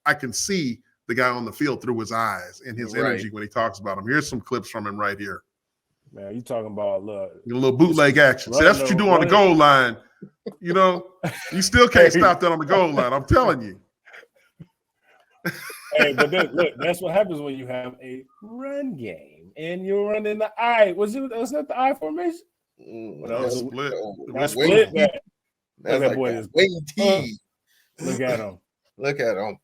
I can see the guy on the field through his eyes and his energy when he talks about him. Here's some clips from him right here. Man, you talking about a little bootleg action. See, that's what you do on the goal line. You still can't stop that on the goal line. I'm telling you. Hey, but look, that's what happens when you have a run game and you're running the I. Was that the I formation? That's split. That's split. That's like boy that wing T. Look at him. Look at him.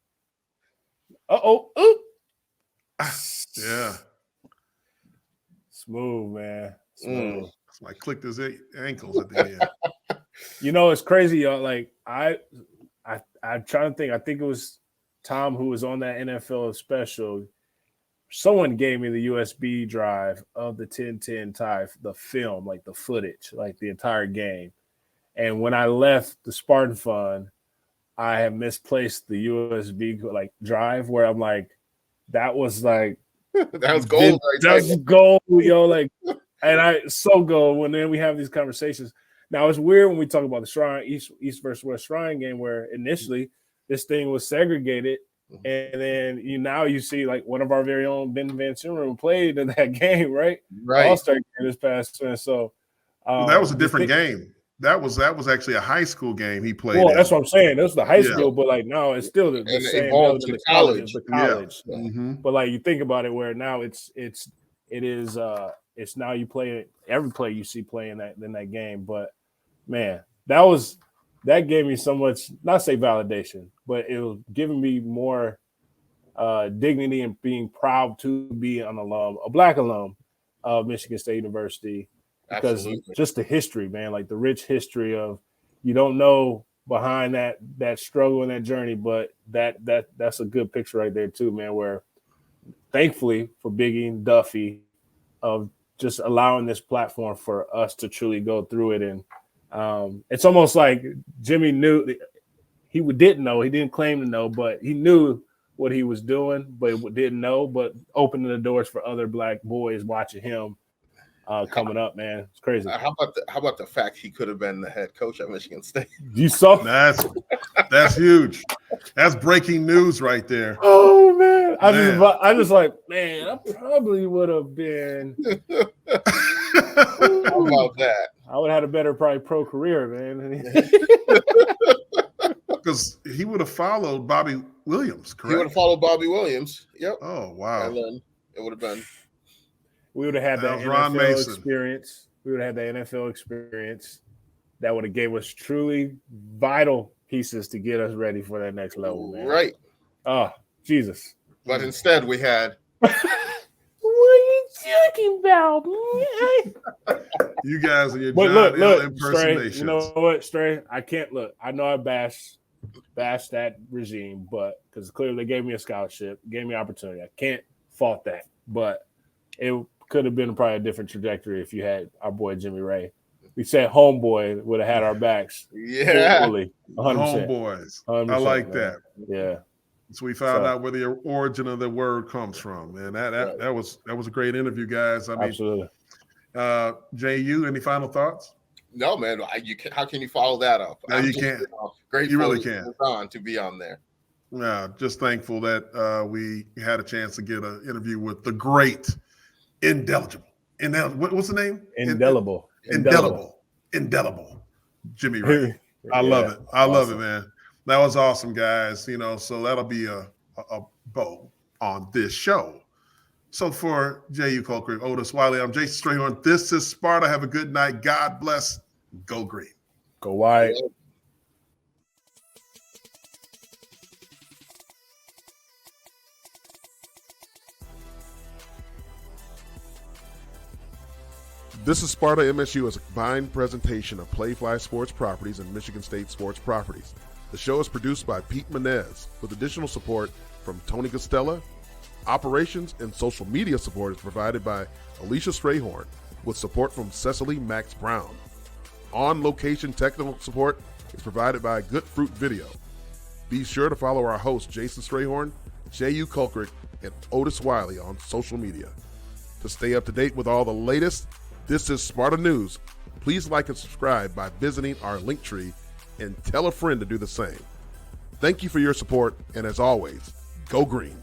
Ooh. Yeah. Smooth, man. Smooth. I clicked his ankles at the end. It's crazy, y'all. Like I'm trying to think. I think it was Tom who was on that NFL special. someone gave me the USB drive of the 10-10 tie, the film, like the footage, like the entire game. And when I left the Spartan Fund, I have misplaced the USB like drive where I'm like, that was like that was gold. That's gold, yo. Like, and so gold when then we have these conversations. Now it's weird when we talk about the Shrine East versus West Shrine game where initially this thing was segregated, and then you see like one of our very own Ben Van Sumeren played in that game, right? Right. All-Star game this past season. So that was a different game. That was actually a high school game he played. Well, in. that's what I'm saying. That's the high school, but like now it's still the same evolved to college. The college. Yeah. Mm-hmm. But like you think about it, where now it is now you play it. Every player you see playing in that game. But man, that gave me so much, not say validation, but it was giving me more dignity and being proud to be an alum, a Black alum of Michigan State University. Because just the history, man, like the rich history of you don't know behind that struggle and that journey, but that's a good picture right there too, man. Where thankfully for Biggie and Duffy of just allowing this platform for us to truly go through it, and it's almost like Jimmy knew he didn't know, he didn't claim to know, but he knew what he was doing, but didn't know, but opening the doors for other Black boys watching him. Coming up, man, it's crazy. How about the fact he could have been the head coach at Michigan State? You saw that's huge. That's breaking news right there. Oh man, I just like, man, I probably would have been. How about that? I would have had a better probably pro career, man. Because he would have followed Bobby Williams, correct? He would have followed Bobby Williams. Yep. Oh wow. And then it would have been. We would have had that Ron NFL Mason experience. We would have had that NFL experience that would have gave us truly vital pieces to get us ready for that next level, man. Right. Oh, Jesus. But instead we had. What are you talking about? You guys and your But John Hill look, impersonations. Stray, you know what, Stray? I can't look. I know I bashed that regime, but because clearly they gave me a scholarship, gave me opportunity. I can't fault that, but it could have been probably a different trajectory if you had our boy Jimmy Raye. We said homeboy would have had our backs. Yeah, fully, 100%. Homeboys. 100%, I like man. that. Yeah. So we found out where the origin of the word comes from, and that was a great interview, guys. I mean, absolutely. JU, any final thoughts? No, man. How can you follow that up? No, you can't. Great. You really can't. On to be on there. Yeah, just thankful that we had a chance to get an interview with the great, indelible. What's the name? Indelible. Jimmy Raye. I love it. I love it, man. That was awesome, guys. So that'll be a bow on this show. So for Jehuu Caulcrick, Otis Wiley, I'm Jason Strayhorn. This is Sparta. Have a good night. God bless. Go green. Go white. This is Sparta MSU as a combined presentation of Playfly Sports Properties and Michigan State Sports Properties. The show is produced by Pete Menez with additional support from Tony Costella. Operations and social media support is provided by Alicia Strayhorn with support from Cecily Max Brown. On-location technical support is provided by Good Fruit Video. Be sure to follow our hosts Jason Strayhorn, Jehuu Caulcrick, and Otis Wiley on social media. To stay up to date with all the latest This is Sparta News. Please like and subscribe by visiting our link tree and tell a friend to do the same. Thank you for your support, and as always, go green.